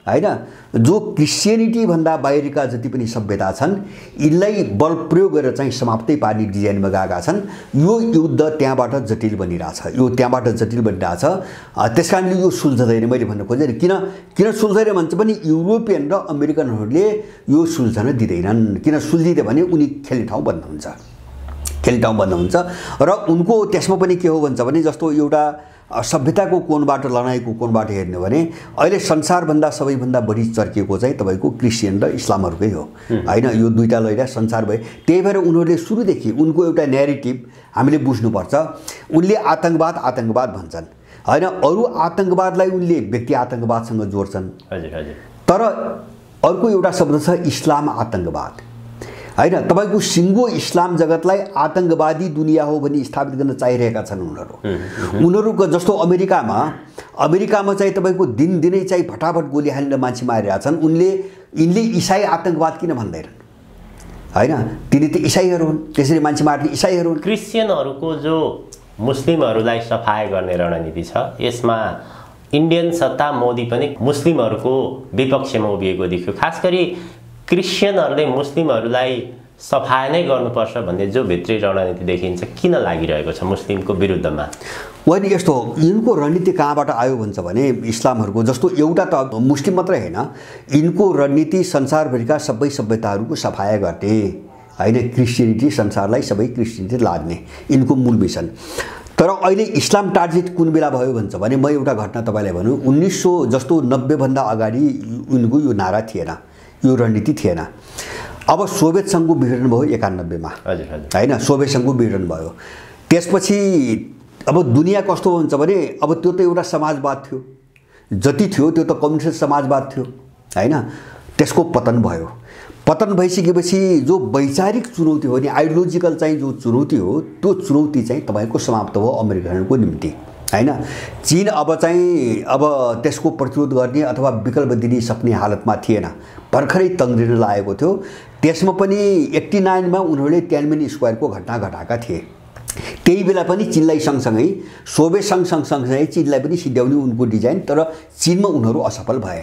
हैन, जो क्रिस्चियनिटी भन्दा बाहिरका जति पनि सभ्यता छन् यिनलाई बल प्रयोग गरेर चाहिँ समाप्तै पार्ने डिजाइनमा गएका छन्। यो युद्ध त्यहाँबाट जटिल बनिरहेछ, यो त्यहाँबाट जटिल बनिरहेछ। त्यसकारणले यो सुल्झदैन। मैले भन्न खोजेँ किन सुल्झदैन भन्छ भने युरोपियन र अमेरिकनहरूले यो सुल्झन दिँदैनन्। किन सुल्झिदियो भने उनी खेल्ने ठाउँ बन्द हुन्छ, खेल्ने ठाउँ बन्द हुन्छ। र उनको त्यसमा पनि के हो भन्छ भने, जस्तो एउटा सभ्यताको कोणबाट, लडाइँको कोणबाट हेर्ने भने अहिले संसारभन्दा सबैभन्दा बढी चर्किएको चाहिँ तपाईँको क्रिस्चियन र इस्लामहरूकै हो हैन। यो दुईटा लैरा संसार भए। त्यही भएर उनीहरूले सुरुदेखि उनको एउटा न्यारेटिभ हामीले बुझ्नुपर्छ। उनले आतंकवाद आतंकवाद भन्छन् हैन, अरू आतंकवादलाई उनले व्यक्ति आतंकवादसँग जोड्छन्। तर अर्को एउटा शब्द छ इस्लाम आतंकवाद हैन। तपाईँको सिङ्गो इस्लाम जगतलाई आतंकवादी दुनिया हो भनी स्थापित गर्न चाहिरहेका छन् उनीहरू। उनीहरूको जस्तो अमेरिकामा चाहिँ तपाईँको दिनदिनै चाहिँ फटाफट गोली हालेर मान्छे मारिरहेछन्। यिनले इसाई आतंकवाद किन भन्दैनन् हैन? तिनी त इसाईहरू हुन्, त्यसरी मान्छे मार्ने इसाईहरू हुन्। क्रिस्चियनहरूको जो मुस्लिमहरूलाई सफाया गर्ने रणनीति छ, यसमा इन्डियन सत्ता मोदी पनि मुस्लिमहरूको विपक्षमा उभिएको देखियो। खास गरी क्रिस्चियनहरूले मुस्लिमहरूलाई सफाया नै गर्नुपर्छ भन्ने जो भित्री रणनीति देखिन्छ, किन लागिरहेको छ मुस्लिमको विरुद्धमा? होइन, यस्तो हो। यिनको रणनीति कहाँबाट आयो भन्छ भने इस्लामहरूको जस्तो एउटा त मुस्लिम मात्रै होइन, यिनको रणनीति संसारभरिका सबै सभ्यताहरूको सफाया गर्ने हैन। क्रिस्चियनिटी संसारलाई सबै क्रिस्चियनिटी लाद्ने यिनको मूल मिसन। तर अहिले इस्लाम टार्गेट कुन बेला भयो भन्छ भने, म एउटा घटना तपाईँलाई भनौँ। 1900 जस्तो 90 भन्दा अगाडि यिनको यो नारा थिएन, यो रणनीति थिएन। अब सोभियत सङ्घको विघटन भयो 91 मा हैन, सोभियत सङ्घको विघटन भयो। त्यसपछि अब दुनियाँ कस्तो हुन्छ भने, अब त्यो त एउटा समाजवाद थियो, जति थियो त्यो त कम्युनिस्ट समाजवाद थियो हैन। त्यसको पतन भयो। पतन भइसकेपछि जो वैचारिक चुनौती हो नि, आइडियोलोजिकल चाहिँ जो चुनौती हो, त्यो चुनौती चाहिँ तपाईँको समाप्त भयो अमेरिकनको निम्ति हैन। चीन अब त्यसको प्रतिरोध गर्ने अथवा विकल्प दिने सक्ने हालतमा थिएन, भर्खरै तङ्ग्रिन लागेको थियो। त्यसमा पनि 89 मा उनीहरूले तियानमेन स्क्वायरको घटना घटाएका थिए। त्यही बेला पनि चीनलाई सँगसँगै सोभियत सँगसँगै चीनलाई पनि सिध्याउने उनको डिजाइन, तर चीनमा उनीहरू असफल भए।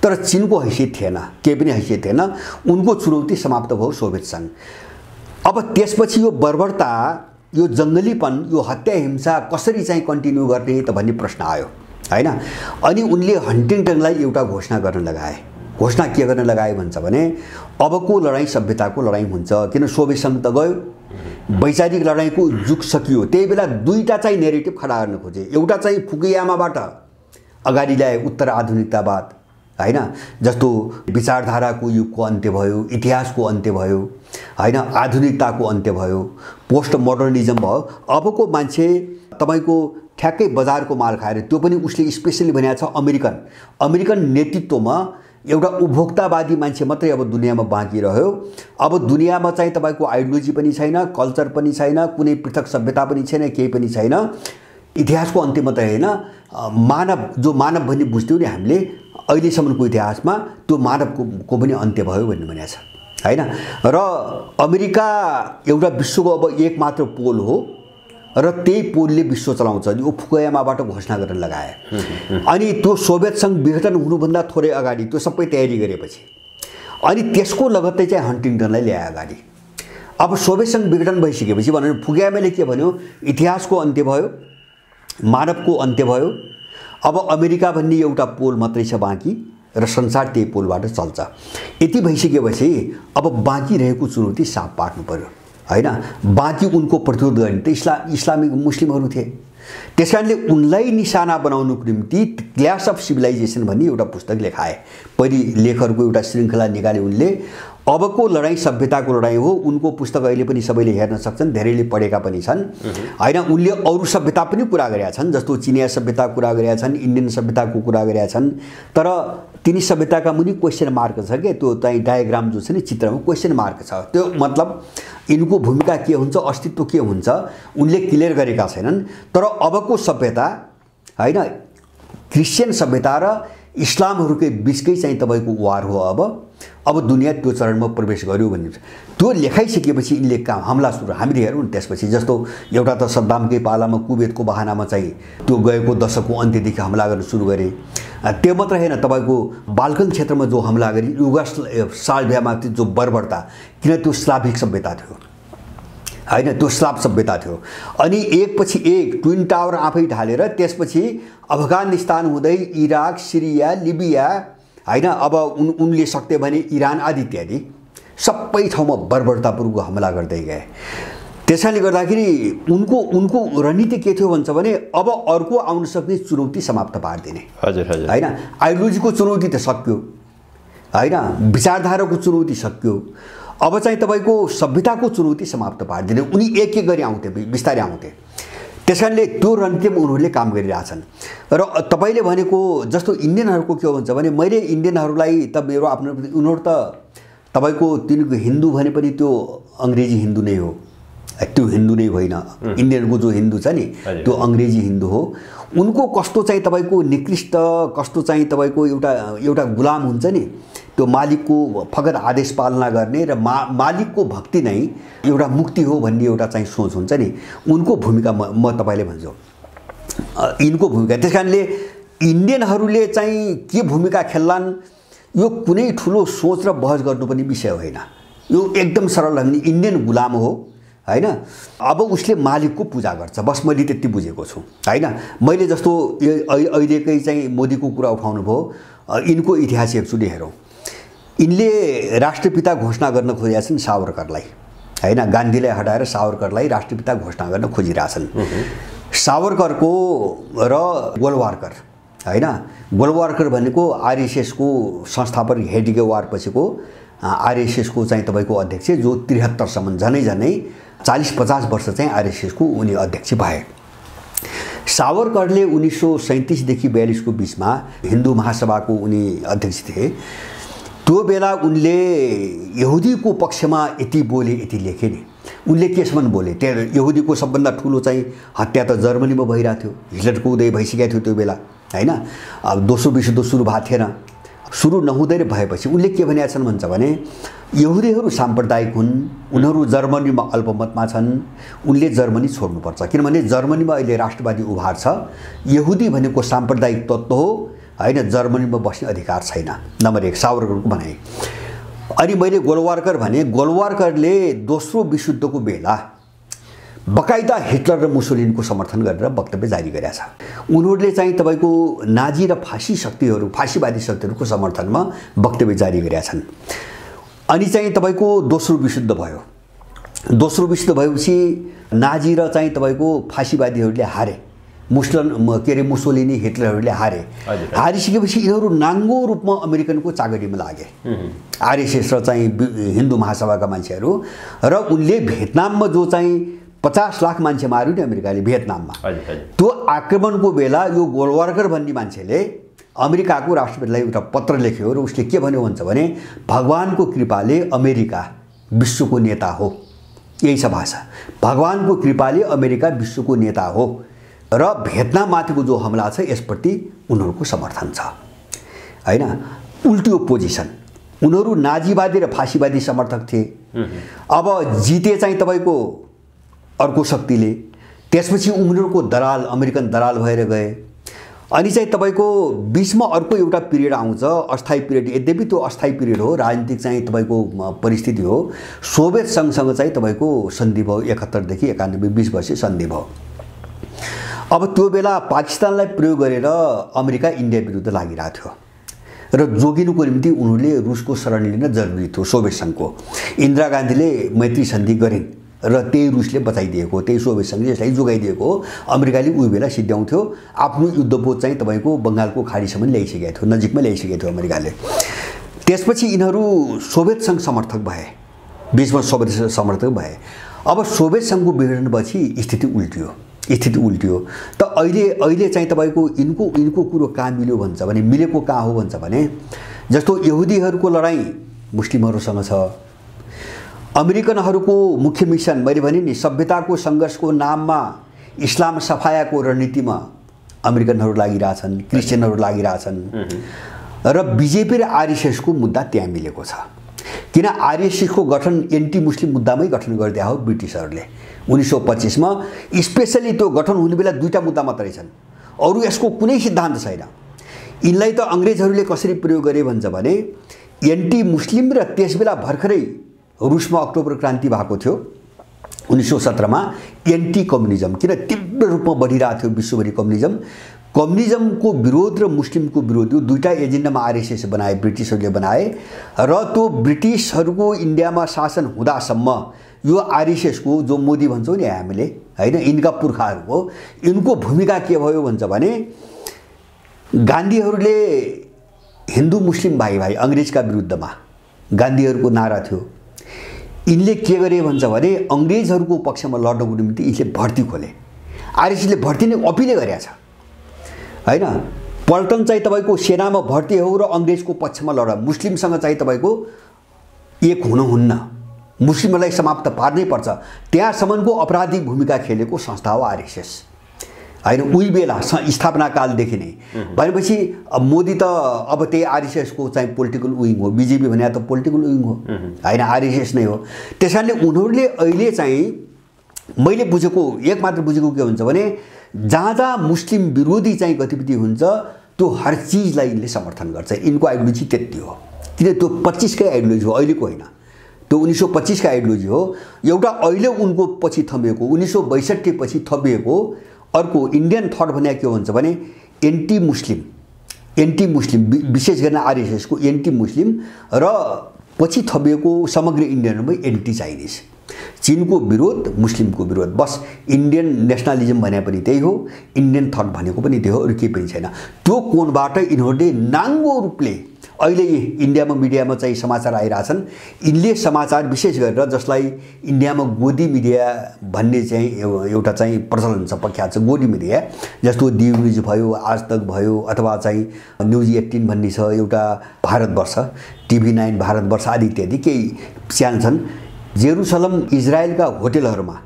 तर चीनको हैसियत थिएन, केही पनि हैसियत थिएन। उनको चुनौती समाप्त भयो सोभियत सङ्घ। अब त्यसपछि यो बर्बरता, यो जङ्गलीपन, यो हत्या हिंसा कसरी चाहिँ कन्टिन्यू गर्ने त भन्ने प्रश्न आयो हैन। अनि उनले हन्टिङटनलाई एउटा घोषणा गर्न लगाए। घोषणा के गर्न लगाए भन्छ भने, अबको लडाइँ सभ्यताको लडाइँ हुन्छ। किन सोभियत सङ्घ त गयो, वैचारिक लडाइँको जुग सकियो। त्यही बेला दुईटा चाहिँ नेरेटिभ खडा गर्न खोजे। एउटा चाहिँ फुकुयामाबाट अगाडि ल्याए उत्तर आधुनिकतावाद हैन, जस्तो विचारधाराको युगको अन्त्य भयो, इतिहासको अन्त्य भयो हैन, आधुनिकताको अन्त्य भयो, पोस्ट मोडर्निज्म भयो। अबको मान्छे तपाईँको ठ्याक्कै बजारको माल खाएर, त्यो पनि उसले स्पेसली भनेको छ अमेरिकन नेतृत्वमा एउटा उपभोक्तावादी मान्छे मात्रै अब दुनियाँमा बाँकी रह्यो। अब दुनियाँमा चाहिँ तपाईँको आइडियोलोजी पनि छैन, कल्चर पनि छैन, कुनै पृथक सभ्यता पनि छैन, केही पनि छैन। इतिहासको अन्त्य मात्रै होइन, मानव भन्ने बुझ्थ्यौँ नि हामीले, अहिलेसम्मको इतिहासमा त्यो मानवको पनि अन्त्य भयो भन्ने भनेको छ हैन। र अमेरिका एउटा विश्वको अब एक मात्र पोल हो र त्यही पोलले विश्व चलाउँछ। यो फुकुयामाबाट घोषणा गर्न लगाए। अनि त्यो सोभियत सङ्घ विघटन हुनुभन्दा थोरै अगाडि त्यो सबै तयारी गरेपछि अनि त्यसको लगत्तै चाहिँ हन्टिङटनलाई ल्याए अगाडि। अब सोभियत सङ्घ विघटन भइसकेपछि भने फुकुयामाले के भन्यो, इतिहासको अन्त्य भयो, मानवको अन्त्य भयो। अब अमेरिका भन्ने एउटा पोल मात्रै छ बाँकी र संसार त्यही पोलबाट चल्छ। यति भइसकेपछि अब बाँकी रहेको चुनौती साफ पार्नु पर्यो हैन, बाँकी उनको प्रतिरोध गर्ने त इस्लामिक मुस्लिमहरू थिए। त्यसकारणले उनलाई निशाना बनाउनुको निम्ति क्ल्यास अफ सिभिलाइजेसन भन्ने एउटा पुस्तक लेखाए। पहिले लेखहरूको एउटा श्रृङ्खला निकाले उनले। अबको लडाइँ सभ्यताको लडाइँ हो। उनको पुस्तक अहिले पनि सबैले हेर्न सक्छन्, धेरैले पढेका पनि छन् हैन। उनले अरू सभ्यता पनि कुरा गरेका छन्, जस्तो चिनिया सभ्यता कुरा गरेका छन्, इन्डियन सभ्यताको कुरा गरेका छन्। तर तिनी सभ्यताका मुनि क्वेसन मार्क छ के, त्यो चाहिँ डायग्राम जो छ नि चित्रमा क्वेसन मार्क छ। त्यो मतलब यिनको भूमिका के हुन्छ, अस्तित्व के हुन्छ उनले क्लियर गरेका छैनन्। तर अबको सभ्यता हैन, क्रिस्चियन सभ्यता र इस्लामहरूकै बिचकै चाहिँ तपाईको वार हो। अब दुनियाँ त्यो चरणमा प्रवेश गर्यो भन्ने त्यो लेखाइसकेपछि यिनले काम हमला सुरु हामीले हेरौँ नि। त्यसपछि जस्तो एउटा त सद्दामकै पालामा कुवेतको बहानामा चाहिँ त्यो गएको दशकको अन्त्यदेखि हमला गर्न सुरु गरे। त्यो मात्र होइन, तपाईँको बाल्कन क्षेत्रमा जो हमला गरे, युगोस्लाभियामा जो बर्बरता, किन त्यो स्लाभिक सभ्यता थियो हैन, त्यो स्लाभ सभ्यता थियो। अनि एकपछि एक ट्विन टावर आफै ढालेर त्यसपछि अफगानिस्तान हुँदै इराक, सिरिया, लिबिया हैन, अब उनले सक्थे भने इरान आदि इत्यादि सबै ठाउँमा बर्बरतापूर्वक हमला गर्दै गए। त्यसैले गर्दाखेरि उनको रणनीति के थियो भन्छ भने अब अर्को आउन सक्ने चुनौती समाप्त पार्दिने। हजुर हजुर हैन, आइडियोलोजीको चुनौती त सक्यो हैन, विचारधाराको चुनौती सक्यो। अब चाहिँ तपाईको सभ्यताको चुनौती समाप्त पार्दिने। उनी एक एक गरी आउँथे, बिस्तारै आउँथे। त्यसकारणले त्यो रणनीतिमा उनीहरूले काम गरिरहेछन्। र तपाईले भनेको जस्तो इन्डियनहरूको के हो भन्छ भने, मैले इन्डियनहरूलाई त मेरो आफ्नो उनीहरू त तपाईको तिनको हिन्दू भने पनि त्यो अङ्ग्रेजी हिन्दू नै हो, त्यो हिन्दू नै होइन। इन्डियनको जो हिन्दू छ नि त्यो अङ्ग्रेजी हिन्दू हो। उनको कस्तो चाहिँ तपाईको निकृष्ट, कस्तो चाहिँ तपाईको एउटा गुलाम हुन्छ नि, त्यो मालिकको फगत आदेश पालना गर्ने र मालिकको भक्ति नै एउटा मुक्ति हो भन्ने एउटा चाहिँ सोच हुन्छ नि। उनको भूमिका म तपाईले भन्छु, यिनको भूमिका। त्यसकारणले इन्डियनहरूले चाहिँ के भूमिका खेल्लान् यो कुनै ठुलो सोच र बहस गर्नुपर्ने विषय होइन। यो एकदम सरल हो। इन्डियन गुलाम हो हैन, अब उसले मालिकको पूजा गर्छ, बस मैले त्यति बुझेको छु हैन। मैले जस्तो अहिलेकै चाहिँ मोदीको कुरा उठाउनु भयो, यिनको इतिहास एकचोटि हेरौँ। यिनले राष्ट्रपिता घोषणा गर्न खोजेका छन् सावरकरलाई हैन, गान्धीलाई हटाएर सावरकरलाई राष्ट्रपिता घोषणा गर्न खोजिरहेछन्। सावरकरको र गोलवारकर हैन, गोलवारकर भनेको आरएसएसको संस्थापक हेडगे वार पछिको आरएसएसको चाहिँ तपाईको अध्यक्ष, जो 73 सम्म झनै 40-50 वर्ष चाहिँ आरएसएसको उनी अध्यक्ष भए। सावरकरले 1937 देखि 42 को बीचमा हिन्दू महासभाको उनी अध्यक्ष थिए। त्यो बेला उनले यहुदीको पक्षमा यति बोले, यति लेखे नि। उनले केसम्म बोले, त्यहाँ यहुदीको सबभन्दा ठुलो चाहिँ हत्या त जर्मनीमा भइरहेको थियो, हिटलरको उदय भइसकेको थियो त्यो बेला हैन। अब दोस्रो विश्वयुद्ध सुरु भएको थिएन। सुरु नहुँदै भएपछि उनले के भनेका छन् भन्छ भने, यहुदीहरू साम्प्रदायिक हुन्, उनीहरू जर्मनीमा अल्पमतमा छन्, उनले जर्मनी छोड्नुपर्छ। किनभने जर्मनीमा अहिले राष्ट्रवादी उभार छ, यहुदी भनेको साम्प्रदायिक तत्त्व हो हैन, जर्मनीमा बस्ने अधिकार छैन। नम्बर 1 सावरकरको भनाइ। अनि मैले गोलवारकर भने, गोलवारकरले दोस्रो विश्वयुद्धको बेला बकाइदा हिटलर र मुसोलिनको समर्थन गरेर वक्तव्य जारी गरेका छ। उनीहरूले चाहिँ तपाईको नाजी र फासीवादी शक्तिहरूको समर्थनमा वक्तव्य जारी गरेका छन्। अनि चाहिँ तपाईको दोस्रो विश्वयुद्ध भयो। दोस्रो विश्वयुद्ध भएपछि नाजी र चाहिँ तपाईको फासीवादीहरूले हारे, मुसोलिनी हिटलरहरूले हारे। हारिसकेपछि यिनीहरू नाङ्गो रूपमा अमेरिकनको चागडीमा लागे, आरएसएस र चाहिँ हिन्दू महासभाका मान्छेहरू। र उनले भियतनाममा जो चाहिँ 50 लाख मान्छे मार्यो नि अमेरिकाले भियतनाममा, त्यो आक्रमणको बेला यो गोलवारकर भन्ने मान्छेले अमेरिकाको राष्ट्रपतिलाई एउटा पत्र लेख्यो र उसले के भन्यो भन्छ भने, भगवानको कृपाले अमेरिका विश्वको नेता हो। यही छ भाषा, भगवानको कृपाले अमेरिका विश्वको नेता हो। र भियतनाममाथिको जो हमला छ यसप्रति उनीहरूको समर्थन छ हैन। उल्टो पोजिसन, उनीहरू नाजीवादी र फासीवादी समर्थक थिए। अब जिते चाहिँ तपाईको अर्को शक्तिले, त्यसपछि उनीहरूको दलाल अमेरिकन दलाल भएर गए। अनि चाहिँ तपाईको बीचमा अर्को एउटा पिरियड आउँछ, अस्थायी पिरियड। यद्यपि त्यो अस्थायी पिरियड हो, राजनीतिक चाहिँ तपाईको परिस्थिति हो। सोभियत सङ्घसँग चाहिँ तपाईको सन्धि भयो, 71 देखि 91 20 वर्ष सन्धि भयो। अब त्यो बेला पाकिस्तानलाई प्रयोग गरेर अमेरिका इन्डिया विरुद्ध लागिरहेको थियो र जोगिनुको निम्ति उनीहरूले रुसको शरण लिन जरुरी थियो। सोभियत सङ्घको इन्दिरा गान्धीले मैत्री सन्धि गरिन् र त्यही रुसले बचाइदिएको, त्यही सोभियत सङ्घले यसलाई जोगाइदिएको हो। अमेरिकाले उही बेला सिद्ध्याउँथ्यो, आफ्नो युद्धपोत चाहिँ तपाईँको बङ्गालको खाडीसम्म ल्याइसकेको थियो, नजिकमा ल्याइसकेको थियो अमेरिकाले। त्यसपछि यिनीहरू सोभियत सङ्घ समर्थक भए, बिचमा सोभियत समर्थक भए। अब सोभियत सङ्घको विघटनपछि स्थिति उल्टियो। त अहिले चाहिँ तपाईँको यिनको कुरो कहाँ मिल्यो भन्छ भने, मिलेको कहाँ हो भन्छ भने, जस्तो यहुदीहरूको लडाइँ मुस्लिमहरूसँग छ, अमेरिकनहरूको मुख्य मिसन मैले भने नि सभ्यताको सङ्घर्षको नाममा इस्लाम सफायाको रणनीतिमा अमेरिकनहरू लागिरहेछन्, क्रिस्चियनहरू लागिरहेछन् र बिजेपी र आरएसएसको मुद्दा त्यहाँ मिलेको छ। किन आरएसएसको गठन एन्टी मुस्लिम मुद्दामै गठन गरिदिया हो ब्रिटिसहरूले 1925 मा। स्पेसली त्यो गठन हुने बेला दुईटा मुद्दा मात्रै छन्, अरू यसको कुनै सिद्धान्त छैन। यिनलाई त अङ्ग्रेजहरूले कसरी प्रयोग गरे भन्छ भने एन्टी मुस्लिम र त्यसबेला भर्खरै रुसमा अक्टोबर क्रान्ति भएको थियो 1917 मा, एन्टी कम्युनिजम किन तीव्र रूपमा बढिरहेको थियो विश्वभरि कम्युनिजमको विरोध र मुस्लिमको विरोध, यो दुईटा एजेन्डामा आरएसएस बनाए, ब्रिटिसहरूले बनाए। र त्यो ब्रिटिसहरूको इन्डियामा शासन हुँदासम्म यो आरएसएसको जो मोदी भन्छौँ नि हामीले होइन, यिनका पुर्खाहरूको यिनको भूमिका के भयो भन्छ भने गान्धीहरूले हिन्दू मुस्लिम भाइ अङ्ग्रेजका विरुद्धमा गान्धीहरूको नारा थियो, यिनले के गरे भन्छ भने अङ्ग्रेजहरूको पक्षमा लड्नको निम्ति यिनले भर्ती खोले। आरएसएसले भर्ती नै अपिलै गरेको छ होइन, पल्टन चाहिँ तपाईँको सेनामा भर्ती हो र अङ्ग्रेजको पक्षमा लड, मुस्लिमसँग चाहिँ तपाईँको एक हुनुहुन्न, मुस्लिमहरूलाई समाप्त पार्नै पर्छ, त्यहाँसम्मको अपराधिक भूमिका खेलेको संस्था हो आरएसएस होइन। उही बेला स्थापना कालदेखि नै भनेपछि मोदी त अब त्यही आरएसएसको चाहिँ पोलिटिकल विङ हो, बिजेपी भने त पोलिटिकल विङ हो होइन, आरएसएस नै हो। त्यस कारणले उनीहरूले अहिले चाहिँ मैले बुझेको एक मात्र बुझेको के हुन्छ भने जहाँ मुस्लिम विरोधी चाहिँ गतिविधि हुन्छ त्यो हर चिजलाई यिनले समर्थन गर्छ। यिनको आइडियोलोजी त्यति हो, किन त्यो 25कै आइडियोलोजी हो, अहिलेको होइन, त्यो 1925 का आइडियोलोजी हो। एउटा अहिले उनको पछि थपिएको 1962 पछि थपिएको अर्को इन्डियन थट भने के भन्छ भने एन्टी मुस्लिम विशेष गरेर आरएसएस को एन्टी मुस्लिम र पछि थपिएको समग्र इन्डियनमा एन्टी चाइनिज, चीनको विरोध, मुस्लिमको विरोध, बस इन्डियन नेसनलिजम भने पनि त्यही हो, इन्डियन थट भनेको पनि त्यही हो, अरू केही पनि छैन। त्यो कोणबाट यिनीहरूले नाङ्गो रूपले अहिले इन्डियामा मिडियामा चाहिँ समाचार आइरहेछन्, यिनले समाचार विशेष गरेर जसलाई इन्डियामा गोदी मिडिया भन्ने चाहिँ एउटा चाहिँ प्रचलन छ, प्रख्यात छ गोदी मिडिया, जस्तो डी न्युज भयो, आज तक भयो, अथवा चाहिँ न्युज 18 भन्ने छ एउटा भारतवर्ष, TV9 भारतवर्ष आदि इत्यादि केही च्यानल छन्। जेरुसलम इजरायलका होटलहरूमा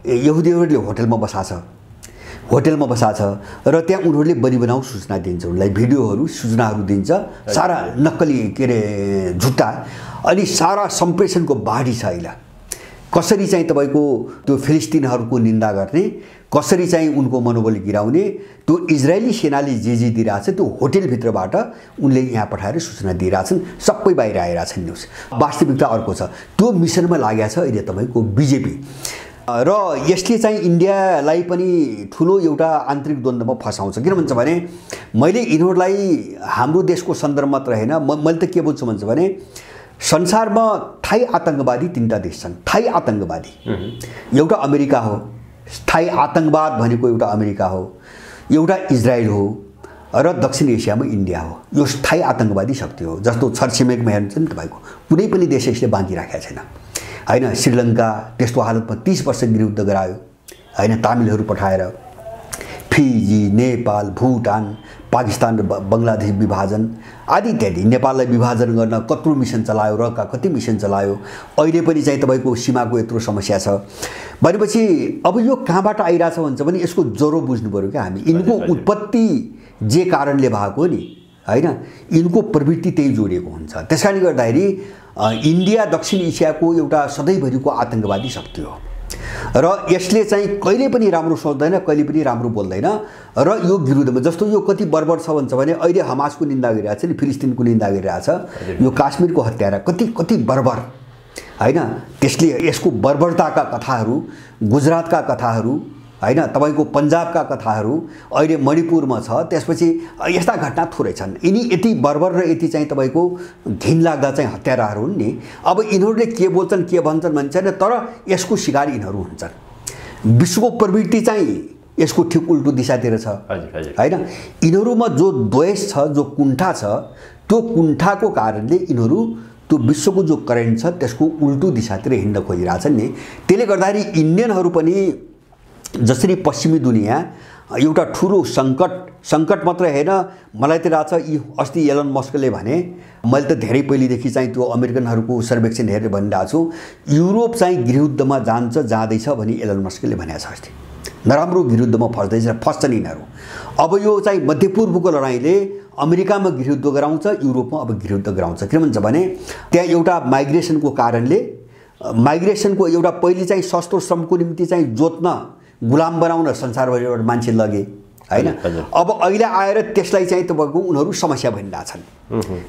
यहुदीहरूले होटलमा बसा छ र त्यहाँ उनीहरूले बनिबनाउ सूचना दिन्छ, उनलाई भिडियोहरू सूचनाहरू दिन्छ, सारा नक्कली के अरे झुट्टा, अनि सारा सम्प्रेषणको बाढी छ अहिले। कसरी चाहिँ तपाईँको त्यो फिलिस्तिनहरूको निन्दा गर्ने, कसरी चाहिँ उनको मनोबल गिराउने, त्यो इजरायली सेनाले जे दिइरहेछ त्यो होटलभित्रबाट उनले यहाँ पठाएर सूचना दिइरहेछन्, सबै बाहिर आइरहेछन् न्युज। वास्तविकता अर्को छ, त्यो मिसनमा लागेको छ अहिले तपाईँको बिजेपी र यसले चाहिँ इन्डियालाई पनि ठुलो एउटा आन्तरिक द्वन्द्वमा फसाउँछ। किन भन्छ भने मैले यिनीहरूलाई हाम्रो देशको सन्दर्भ मात्र होइन, मैले त के बुझ्छु भन्छ भने संसारमा थाई आतङ्कवादी 3टा देश छन्। थाई आतङ्कवादी एउटा अमेरिका हो, थाई आतङ्कवाद भनेको एउटा अमेरिका हो, एउटा इजरायल हो र दक्षिण एसियामा इन्डिया हो। यो थाई आतङ्कवादी शक्ति हो। जस्तो छरछिमेकमा हेर्नुहुन्छ नि तपाईँको कुनै पनि देश यसले बाँकी राखेको छैन होइन। श्रीलङ्का त्यस्तो हालतमा 30 वर्ष गृहयुद्ध गरायो होइन, तामिलहरू पठाएर, फिजी, नेपाल, भुटान, पाकिस्तान र बङ्गलादेश विभाजन आदि इत्यादि, नेपाललाई विभाजन गर्न कत्रो मिसन चलायो र कति मिसन चलायो। अहिले पनि चाहिँ तपाईँको सीमाको यत्रो समस्या छ भनेपछि अब यो कहाँबाट आइरहेछ भन्छ भने यसको जरो बुझ्नु पर्यो क्या हामी। यिनको उत्पत्ति जे कारणले भएको नि होइन, यिनको प्रवृत्ति त्यही जोडिएको हुन्छ। त्यसकारणले गर्दाखेरि इन्डिया दक्षिण एसियाको एउटा सधैँभरिको आतङ्कवादी शक्ति हो र यसले चाहिँ कहिले पनि राम्रो सोच्दैन, कहिले पनि राम्रो बोल्दैन र यो विरुद्धमा जस्तो यो कति बर्बर छ भन्छ भने अहिले हमासको निन्दा गरिरहेछ नि, फिलिस्तिनको निन्दा गरिरहेछ, यो काश्मीरको हत्यारा कति बर्बर होइन। त्यसले यसको बर्बरताका कथाहरू, गुजरातका कथाहरू हैन तपाईको पन्जाबका कथाहरू अहिले मणिपुरमा छ त्यसपछि यस्ता घटना थोरै छन् यिनी यति बर्बर र यति चाहिँ तपाईको घिन लाग्दा चाहिँ हत्याराहरू हुन् नि अब यिनीहरूले के बोल्छन् के भन्छन् भन्छन् तर यसको शिकार यिनीहरू हुन्छन् विश्वको प्रवृत्ति चाहिँ यसको ठिक उल्टो दिशातिर छ हैन यिनीहरूमा जो द्वेष छ जो कुण्ठा छ त्यो कुण्ठाको कारणले यिनीहरू त्यो विश्वको जो करेन्ट छ त्यसको उल्टो दिशातिर हिँड्न खोजिरहेछन् नि त्यसले गर्दाखेरि इन्डियनहरू पनि जसरी पश्चिमी दुनिया एउटा ठुलो संकट मात्र हैन मलाई त लाग्छ यी अस्ति एलन मस्कले भने मैले त धेरै पहिलेदेखि चाहिँ त्यो अमेरिकनहरूको सर्वेक्षण हेरेर भनिरहेको छु युरोप चाहिँ गृहयुद्धमा जाँदैछ भनी एलन मस्कले भनेको छ अस्ति नराम्रो गृहयुद्धमा फस्छन् यिनीहरू अब यो चाहिँ मध्यपूर्वको लडाईँले अमेरिकामा गृहयुद्ध गराउँछ युरोपमा अब गृहयुद्ध गराउँछ किन भन्छ भने त्यहाँ एउटा माइग्रेसनको कारणले माइग्रेसनको एउटा पहिले चाहिँ सस्तो श्रमको निम्ति चाहिँ जोत्न गुलाम बनाउन संसारभरिबाट मान्छे लगे हैन अब अहिले आएर त्यसलाई चाहिँ तपाईको उनीहरू समस्या भनिरहेछन्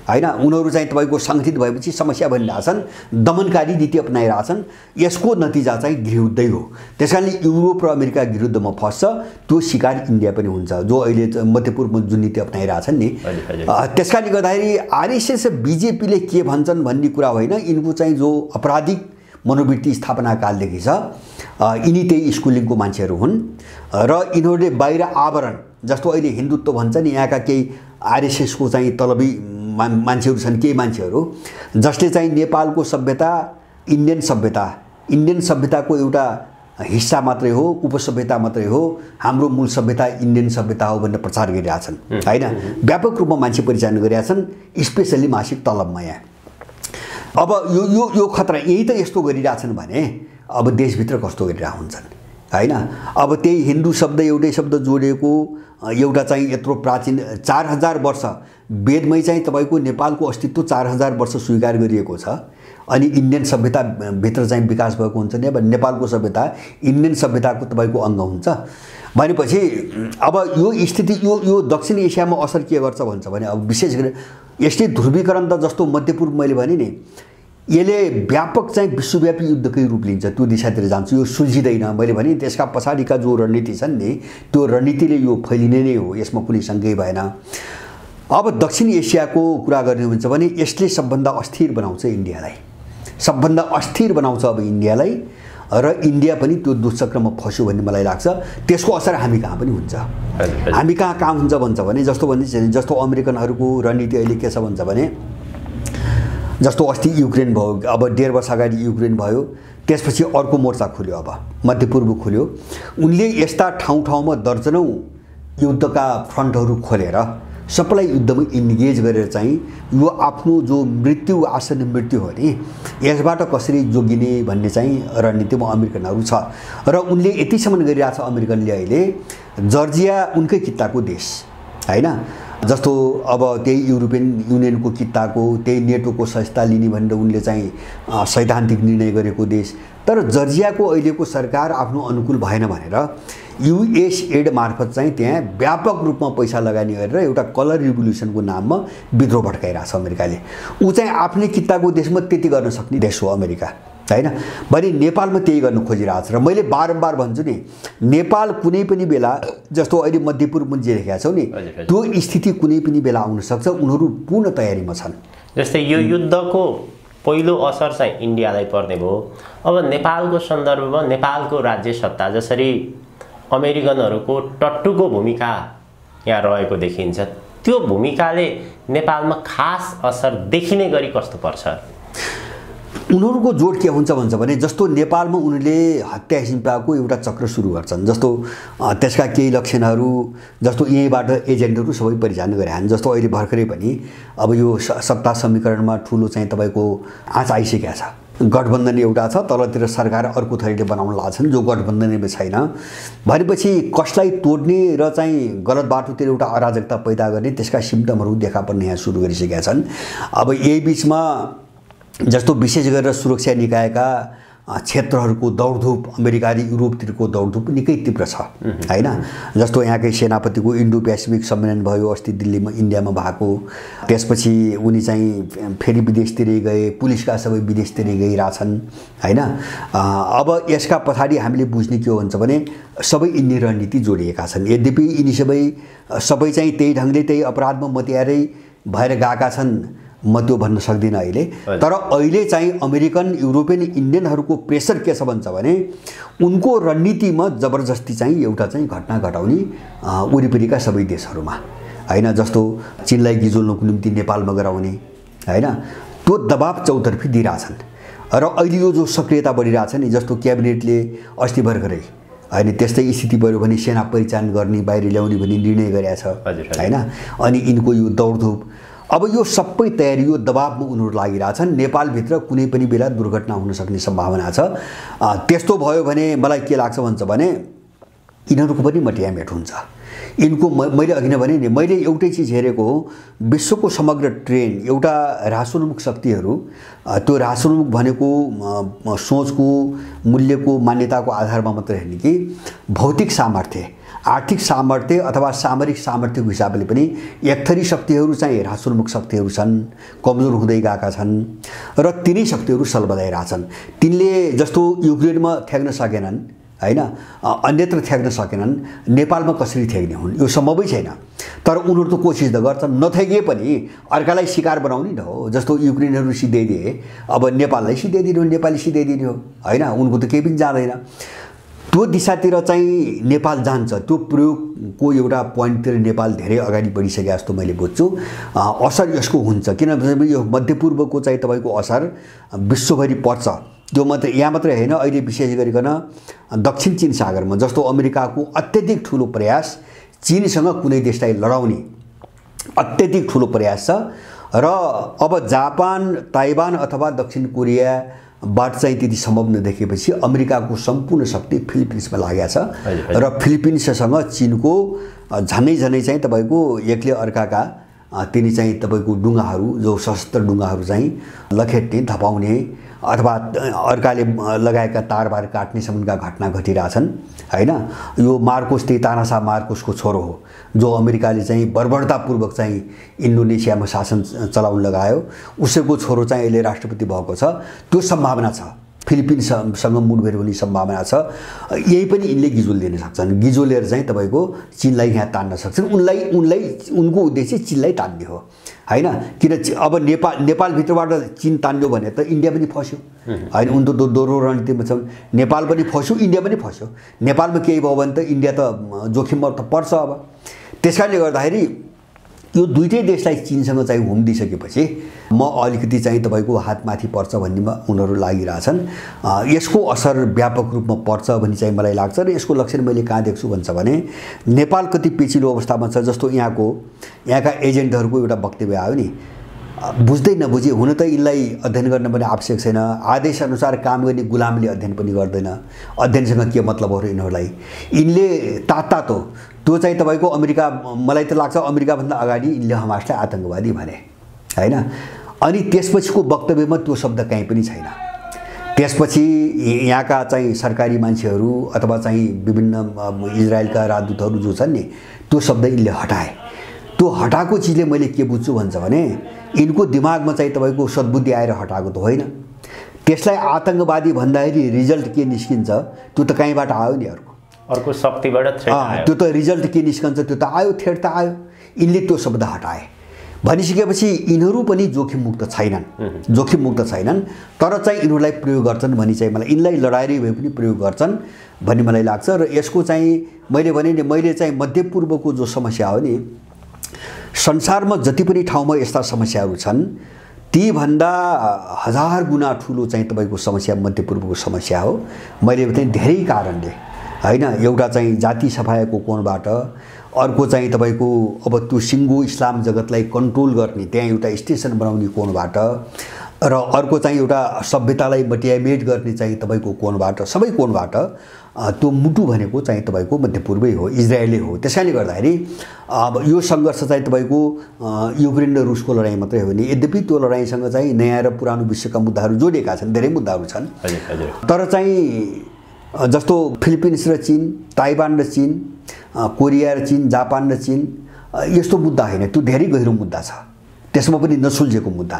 हैन उनीहरू चाहिँ तपाईको संगठित भएपछि समस्या भनिरहेछन् दमनकारी नीति अपनाइरहेछन् यसको नतिजा चाहिँ गृहयुद्धै हो त्यसकारणले युरोप र अमेरिका गृहयुद्धमा फस्छ त्यो शिकार इन्डिया पनि हुन्छ जो अहिले मध्यपूर्वमा जुन नीति अपनाइरहेछन् नि त्यसकारणले गर्दाखेरि आरएसएस र बीजेपीले के भन्छन् भन्ने कुरा होइन यिनको चाहिँ जो अपराधिक मनोवृत्ति स्थापना कालदेखि छ यिनी त्यही स्कुलिङको मान्छेहरू हुन् र यिनीहरूले बाहिर आवरण जस्तो अहिले हिन्दुत्व भन्छ नि यहाँका केही आरएसएसको चाहिँ तलबी मान्छेहरू छन् केही मान्छेहरू जसले चाहिँ नेपालको सभ्यता इन्डियन सभ्यताको एउटा हिस्सा मात्रै हो उपसभ्यता मात्रै हो हाम्रो मूल सभ्यता इन्डियन सभ्यता हो भनेर प्रचार गरिरहेछन् हैन व्यापक रूपमा मान्छे परिचालन गरिरहेछन् स्पेशली मासिक तलबमा यहाँ अब यो खतरा यही त यस्तो गरिरहेछन् भने अब देशभित्र कस्तो गरिरहेका हुन्छन् हैन अब त्यही हिन्दू शब्द एउटै शब्द जोडिएको एउटा चाहिँ यत्रो प्राचीन 4000 वर्ष वेदमै चाहिँ तपाईको नेपालको अस्तित्व 4000 वर्ष स्वीकार गरिएको छ अनि इन्डियन सभ्यता भित्र चाहिँ विकास भएको हुन्छ नि अब नेपालको सभ्यता इन्डियन सभ्यताको तपाईको अंग हुन्छ भनेपछि अब यो स्थिति यो दक्षिण एसियामा असर के गर्छ भन्छ भने अब विशेष गरी यसले ध्रुवीकरण त जस्तो मध्यपूर्व मैले भने नि यसले व्यापक चाहिँ विश्वव्यापी युद्धकै रूप लिन्छ त्यो दिशातिर जान्छ यो सुल्झिदैन मैले भने त्यसका पछाडिका जो रणनीति छन् नि त्यो रणनीतिले यो फैलिने नै हो यसमा कुनै शङ्कै भएन अब दक्षिण एसियाको कुरा गर्ने हुन्छ भने यसले सबभन्दा अस्थिर बनाउँछ इन्डियालाई सबभन्दा अस्थिर बनाउँछ अब इन्डियालाई र इन्डिया पनि त्यो दुश्चक्रमा फस्यो भन्ने मलाई लाग्छ त्यसको असर हामी कहाँ पनि हुन्छ हामी कहाँ हुन्छ भन्छ भने जस्तो अमेरिकनहरूको रणनीति अहिले के छ भन्छ भने जस्तो अस्ति युक्रेन भयो अब 1.5 वर्ष अगाडि युक्रेन भयो त्यसपछि अर्को मोर्चा खुल्यो अब मध्यपूर्व खुल्यो उनले यस्ता ठाउँमा दर्जनौं युद्धका फ्रन्टहरू खोलेर सबैलाई युद्धमा इन्गेज गरेर चाहिँ यो आफ्नो जो मृत्यु आसन्न मृत्यु हो नि यसबाट कसरी जोगिने भन्ने चाहिँ रणनीतिमा अमेरिकनहरू छ र उनले यतिसम्म गरिरहेछ अमेरिकनले अहिले जर्जिया उनकै कित्ताको देश हैन जस्तो अब त्यही युरोपियन युनियनको कित्ताको त्यही नेटोको सहायता लिने भनेर उनले चाहिँ सैद्धान्तिक निर्णय गरेको देश तर जर्जियाको अहिलेको सरकार आफ्नो अनुकूल भएन भनेर युएसएड मार्फत चाहिँ त्यहाँ व्यापक रूपमा पैसा लगानी गरेर एउटा कलर रिभोल्युसनको नाममा विद्रोह भड्काइरहेछ अमेरिकाले उ चाहिँ आफ्नै कित्ताको देशमा त्यति गर्न सक्ने देश हो अमेरिका हैन भने नेपालमा त्यही गर्न खोजिरहेछ र मैले बारम्बार भन्छु नि नेपाल कुनै पनि बेला जस्तो अहिले मध्यपूर्वमा जे देखेका छौ नि त्यो स्थिति कुनै पनि बेला आउन सक्छ उनीहरू पूर्ण तयारीमा छन् जस्तै यो युद्धको पहिलो असर चाहिँ इन्डियालाई पर्ने भयो अब नेपालको सन्दर्भमा नेपालको राज्य सत्ता जसरी अमेरिकनहरूको टट्टुको भूमिका यहाँ रहेको देखिन्छ त्यो भूमिकाले नेपालमा खास असर देखिने गरी कस्तो पर्छ उनीहरूको जोड के हुन्छ भन्छ भने जस्तो नेपालमा उनीहरूले हत्या हिंसाको एउटा चक्र सुरु गर्छन् जस्तो त्यसका केही लक्षणहरू जस्तो यहीँबाट एजेन्टहरू सबै परिचालन गरे जस्तो अहिले भर्खरै पनि अब यो सत्ता समीकरणमा ठुलो चाहिँ तपाईको आँच आइसकेको छ गठबन्धन एउटा छ तलतिर सरकार अर्को थरीले बनाउन लाग्छन् जो गठबन्धनैमा छैन भनेपछि कसलाई तोड्ने र चाहिँ गलत बाटोतिर एउटा अराजकता पैदा गर्ने त्यसका सिम्पटमहरू देखा पर्न यहाँ सुरु गरिसकेका छन् अब यही बीचमा जस्तो विशेष गरेर सुरक्षा निकायका क्षेत्रहरूको दौडधुप अमेरिका र युरोपतिरको दौडधुप निकै तीव्र छ हैन। जस्तो यहाँकै सेनापतिको इन्डो पेसिफिक सम्मेलन भयो अस्ति दिल्लीमा इन्डियामा भएको, त्यसपछि उनी चाहिँ फेरि विदेशतिरै गए, पुलिसका सबै विदेशतिरै गइरहेछन् हैन। अब यसका पछाडि हामीले बुझ्ने के हो भन्छ भने सबै यिनी रणनीति जोडिएका छन्। यद्यपि यिनी सबै चाहिँ त्यही ढङ्गले त्यही अपराधमा मतियारै भएर गएका छन्, म त्यो भन्न सक्दिनँ अहिले। तर अहिले चाहिँ अमेरिकन युरोपियन इन्डियनहरूको प्रेसर के छ भन्छ भने उनको रणनीतिमा जबरजस्ती चाहिँ एउटा चाहिँ घटना घटाउने वरिपरिका सबै देशहरूमा हैन। जस्तो चीनलाई गिजोल्नको निम्ति नेपालमा गराउने हैन, त्यो दबाब चौतर्फी दिइरहेछन्। र अहिले यो जो सक्रियता बढिरहेछ नि, जस्तो क्याबिनेटले अस्ति भर्खरै हैन त्यस्तै स्थिति बढ्यो भने सेना परिचालन गर्ने बाहिर ल्याउने भन्ने निर्णय गरेको छ हैन। अनि यिनको यो दौडधुप अब यो सबै तयारी यो दबाबमा उनीहरू लागिरहेछन्। नेपालभित्र कुनै पनि बेला दुर्घटना हुन सक्ने सम्भावना छ। त्यस्तो भयो भने मलाई के लाग्छ भन्छ भने यिनीहरूको पनि मटियामेट हुन्छ। यिनको मैले अघि नै भने नि, मैले एउटै चिज हेरेको हो, विश्वको समग्र ट्रेन्ड एउटा राष्ट्रोन्मुख शक्तिहरू, त्यो राष्ट्रोन्मुख भनेको सोचको मूल्यको मान्यताको आधारमा मात्र हेर्ने कि भौतिक सामर्थ्य, आर्थिक सामर्थ्य अथवा सामरिक सामर्थ्यको हिसाबले पनि एकथरी शक्तिहरू चाहिँ राष्ट्रोन्मुख शक्तिहरू छन्, कमजोर हुँदै गएका छन् र तिनै शक्तिहरू सलबलाइरहेछन्। तिनले जस्तो युक्रेनमा थ्याक्न सकेनन् हैन, अन्यत्र थ्याक्न सकेनन्, नेपालमा कसरी थ्याक्ने हुन् यो सम्भवै छैन। तर उनीहरू त कोसिस त गर्छन्, नथ्याके पनि अर्कालाई शिकार बनाउने न हो। जस्तो युक्रेनहरू सिधाइदिए, अब नेपाललाई सिधाइदिने हो, नेपाली सिधाइदिने हो हैन, उनको त केही पनि जाँदैन। त्यो दिशातिर चाहिँ नेपाल जान्छ, त्यो प्रयोगको एउटा पोइन्टतिर नेपाल धेरै अगाडि बढिसके जस्तो मैले बुझ्छु। असर यसको हुन्छ, किनभने यो मध्यपूर्वको चाहिँ तपाईँको असर विश्वभरि पर्छ। त्यो मात्र यहाँ मात्रै होइन, अहिले विशेष गरिकन दक्षिण चीन सागरमा जस्तो अमेरिकाको अत्यधिक ठुलो प्रयास चीनसँग कुनै देशलाई लडाउने अत्यधिक ठुलो प्रयास छ। र अब जापान, ताइवान अथवा दक्षिण कोरियाबाट चाहिँ त्यति सम्भव नदेखेपछि अमेरिकाको सम्पूर्ण शक्ति फिलिपिन्समा लागेको छ। र फिलिपिन्ससँग चीनको झनै चाहिँ तपाईँको एकले अर्काका तिनी चाहिँ तपाईँको डुङ्गाहरू, जो सशस्त्र डुङ्गाहरू चाहिँ लखेट्ने, धपाउने अथवा अर्काले लगाएका तारबार काट्नेसम्मका घटना घटिरहेछन् हैन। यो मार्कोस त्यही तानाशाह मार्कोसको छोरो हो, जो अमेरिकाले चाहिँ बर्बरतापूर्वक चाहिँ इन्डोनेसियामा शासन चलाउन लगायो। उसैको छोरो चाहिँ अहिले राष्ट्रपति भएको छ। त्यो सम्भावना छ, फिलिपिन्ससँग मुठभेड हुने सम्भावना छ। यही पनि यिनले गिजोल दिन सक्छन्, गिजोलेर चाहिँ तपाईँको चीनलाई यहाँ तान्न सक्छन्। उनको उद्देश्य चीनलाई तान्ने हो हैन। किन अब नेपालभित्रबाट चीन तान्यो भने त इन्डिया पनि फस्यो हैन। उनको दोहोरो रणनीतिमा छन्, नेपाल पनि फस्यो, इन्डिया पनि फस्यो। नेपालमा केही भयो भने त इन्डिया त जोखिममा त पर्छ। अब त्यसकारणले गर्दाखेरि यो दुईटै देशलाई चीनसँग चाहिँ हुम्दिसकेपछि म अलिकति चाहिँ तपाईँको हातमाथि पर्छ भन्नेमा उनीहरू लागिरहेछन्। यसको असर व्यापक रूपमा पर्छ भन्ने चाहिँ मलाई लाग्छ। र यसको लक्षण मैले कहाँ देख्छु भन्छ भने नेपाल कति पेचिलो अवस्थामा छ। जस्तो यहाँका एजेन्टहरूको एउटा वक्तव्य आयो नि, बुझ्दै नबुझे हुन त यिनलाई अध्ययन गर्न पनि आवश्यक छैन, आदेशअनुसार काम गर्ने गुलामले अध्ययन पनि गर्दैन, अध्ययनसँग के मतलब हो र यिनीहरूलाई। यिनले तातो त्यो चाहिँ तपाईँको अमेरिका, मलाई त लाग्छ अमेरिकाभन्दा अगाडि यिनले हमासलाई आतङ्कवादी भने हैन। अनि त्यसपछिको वक्तव्यमा त्यो शब्द कहीँ पनि छैन। त्यसपछि यहाँका चाहिँ सरकारी मान्छेहरू अथवा चाहिँ विभिन्न इजरायलका राजदूतहरू जो छन् नि, त्यो शब्द यिनले हटाए। त्यो हटाएको चिजले मैले के बुझ्छु भन्छ भने यिनको दिमागमा चाहिँ तपाईँको सद्बुद्धि आएर हटाएको त होइन। त्यसलाई आतङ्कवादी भन्दाखेरि रिजल्ट के निस्किन्छ त्यो त कहीँबाट आयो नि, अर्को शक्तिबाट थ्रेट आयो। त्यो त रिजल्ट के निस्कन्छ त्यो त आयो, थ्रेट त आयो। यिनले त्यो शब्द हटाए भनिसकेपछि यिनीहरू पनि जोखिममुक्त छैनन्। तर चाहिँ यिनीहरूलाई प्रयोग गर्छन् भन्ने चाहिँ मलाई, यिनलाई लडाइरै भए पनि प्रयोग गर्छन् भन्ने मलाई लाग्छ। र यसको चाहिँ मैले चाहिँ मध्यपूर्वको जो समस्या हो नि, संसारमा जति पनि ठाउँमा यस्ता समस्याहरू छन् ती भन्दा हजार गुना ठुलो चाहिँ तपाईँको समस्या मध्यपूर्वको समस्या हो। मैले चाहिँ धेरै कारणले हैन, एउटा चाहिँ जाति सफायाको कोणबाट, अर्को चाहिँ तपाईँको अब त्यो सिङ्गो इस्लाम जगतलाई कन्ट्रोल गर्ने त्यहाँ एउटा स्टेसन बनाउने कोणबाट, र अर्को चाहिँ एउटा सभ्यतालाई मटियामेट गर्ने चाहिँ तपाईँको कोणबाट सबै कोणबाट त्यो मुटु भनेको चाहिँ तपाईँको मध्यपूर्वै हो, इजरायलै हो। त्यसैले गर्दाखेरि अब यो सङ्घर्ष चाहिँ तपाईँको युक्रेन र रुसको लडाइँ मात्रै हो नि, यद्यपि त्यो लडाइँसँग चाहिँ नयाँ र पुरानो विश्वका मुद्दाहरू जोडिएका छन्, धेरै मुद्दाहरू छन्। तर चाहिँ जस्तो फिलिपिन्स र चीन, ताइवान र चीन, कोरिया र चीन, जापान र चीन यस्तो मुद्दा होइन, त्यो धेरै गहिरो मुद्दा छ, त्यसमा पनि नसुल्झेको मुद्दा।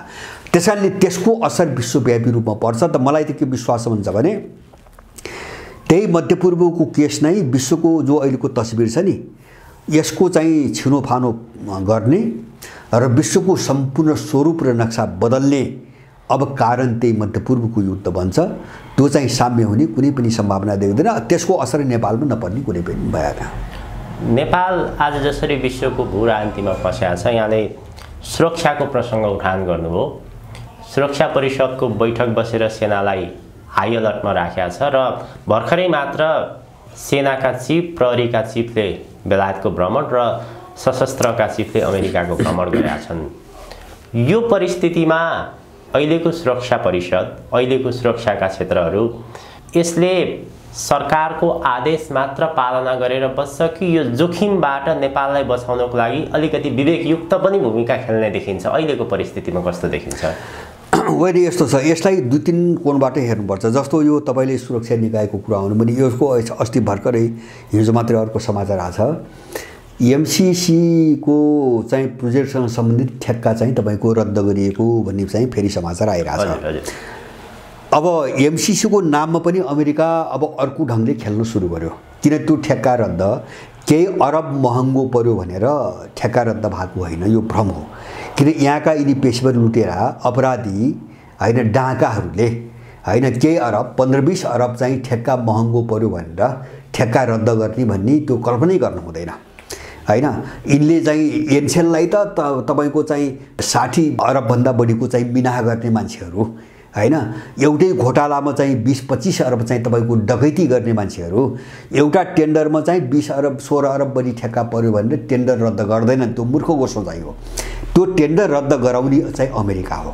त्यसैले त्यसको असर विश्वव्यापी रूपमा पर्छ। त मलाई त के विश्वास हुन्छ भने त्यही मध्यपूर्वको केस नै विश्वको जो अहिलेको तस्बिर छ नि यसको चाहिँ छिनोफानो गर्ने र विश्वको सम्पूर्ण स्वरूप र नक्सा बदल्ने अब कारण त्यही मध्यपूर्वको युद्ध बन्छ। त्यो चाहिँ साम्य हुने कुनै पनि सम्भावना देख्दैन। त्यसको असर नेपालमा नपर्ने कुनै पनि भएन। नेपाल आज जसरी विश्वको भूराजनीतिमा फँसेको छ, यहाँले सुरक्षाको प्रसङ्ग उठान गर्नुभयो। सुरक्षा परिषदको बैठक बसेर सेनालाई हाई अलर्टमा राखेको छ र भर्खरै मात्र सेनाका चिफ, प्रहरीका चिफले बेलायतको भ्रमण र सशस्त्रका चिफले अमेरिकाको भ्रमण गरेका छन्। यो परिस्थितिमा अहिलेको सुरक्षा परिषद, अहिलेको सुरक्षाका क्षेत्रहरू यसले सरकारको आदेश मात्र पालना गरेर बस्छ कि यो जोखिमबाट नेपाललाई बचाउनको लागि अलिकति विवेकयुक्त पनि भूमिका खेल्ने देखिन्छ? अहिलेको परिस्थितिमा कस्तो देखिन्छ? वैरी यस्तो छ, यसलाई दुई तीन कोणबाटै हेर्नुपर्छ। जस्तो यो तपाईँले सुरक्षा निकायको कुरा आउनु पनि यसको अस्ति भर्खरै हिजो मात्रै अर्को समाचार आएको छ, एमसीसीको चाहिँ प्रोजेक्टसँग सम्बन्धित ठेक्का चाहिँ तपाईँको रद्द गरिएको भन्ने चाहिँ फेरि समाचार आइरहेको छ। अब एमसीसीको नाममा पनि अमेरिका अब अर्को ढङ्गले खेल्न सुरु गर्यो, किन त्यो ठेक्का रद्द केही अरब महँगो पर्यो भनेर ठेक्का रद्द भएको होइन, यो भ्रम हो। किन यहाँका यिनी पेशेवर लुटेरा अपराधी होइन डाँकाहरूले होइन केही अरब 15-20 अरब चाहिँ ठेक्का महँगो पर्यो भनेर ठेक्का रद्द गर्ने भन्ने त्यो कल्पनै गर्नु हुँदैन होइन। यिनले चाहिँ एनसेललाई त तपाईँको चाहिँ 60 अरबभन्दा बढीको चाहिँ बिनाह गर्ने मान्छेहरू होइन, एउटै घोटालामा चाहिँ 20-25 अरब चाहिँ तपाईँको डकैती गर्ने मान्छेहरू, एउटा टेन्डरमा चाहिँ 20 अरब 16 अरब बढी ठेक्का पर्यो भनेर टेन्डर रद्द गर्दैनन्। त्यो मूर्खको सोचाइ हो। त्यो टेन्डर रद्द गराउने चाहिँ अमेरिका हो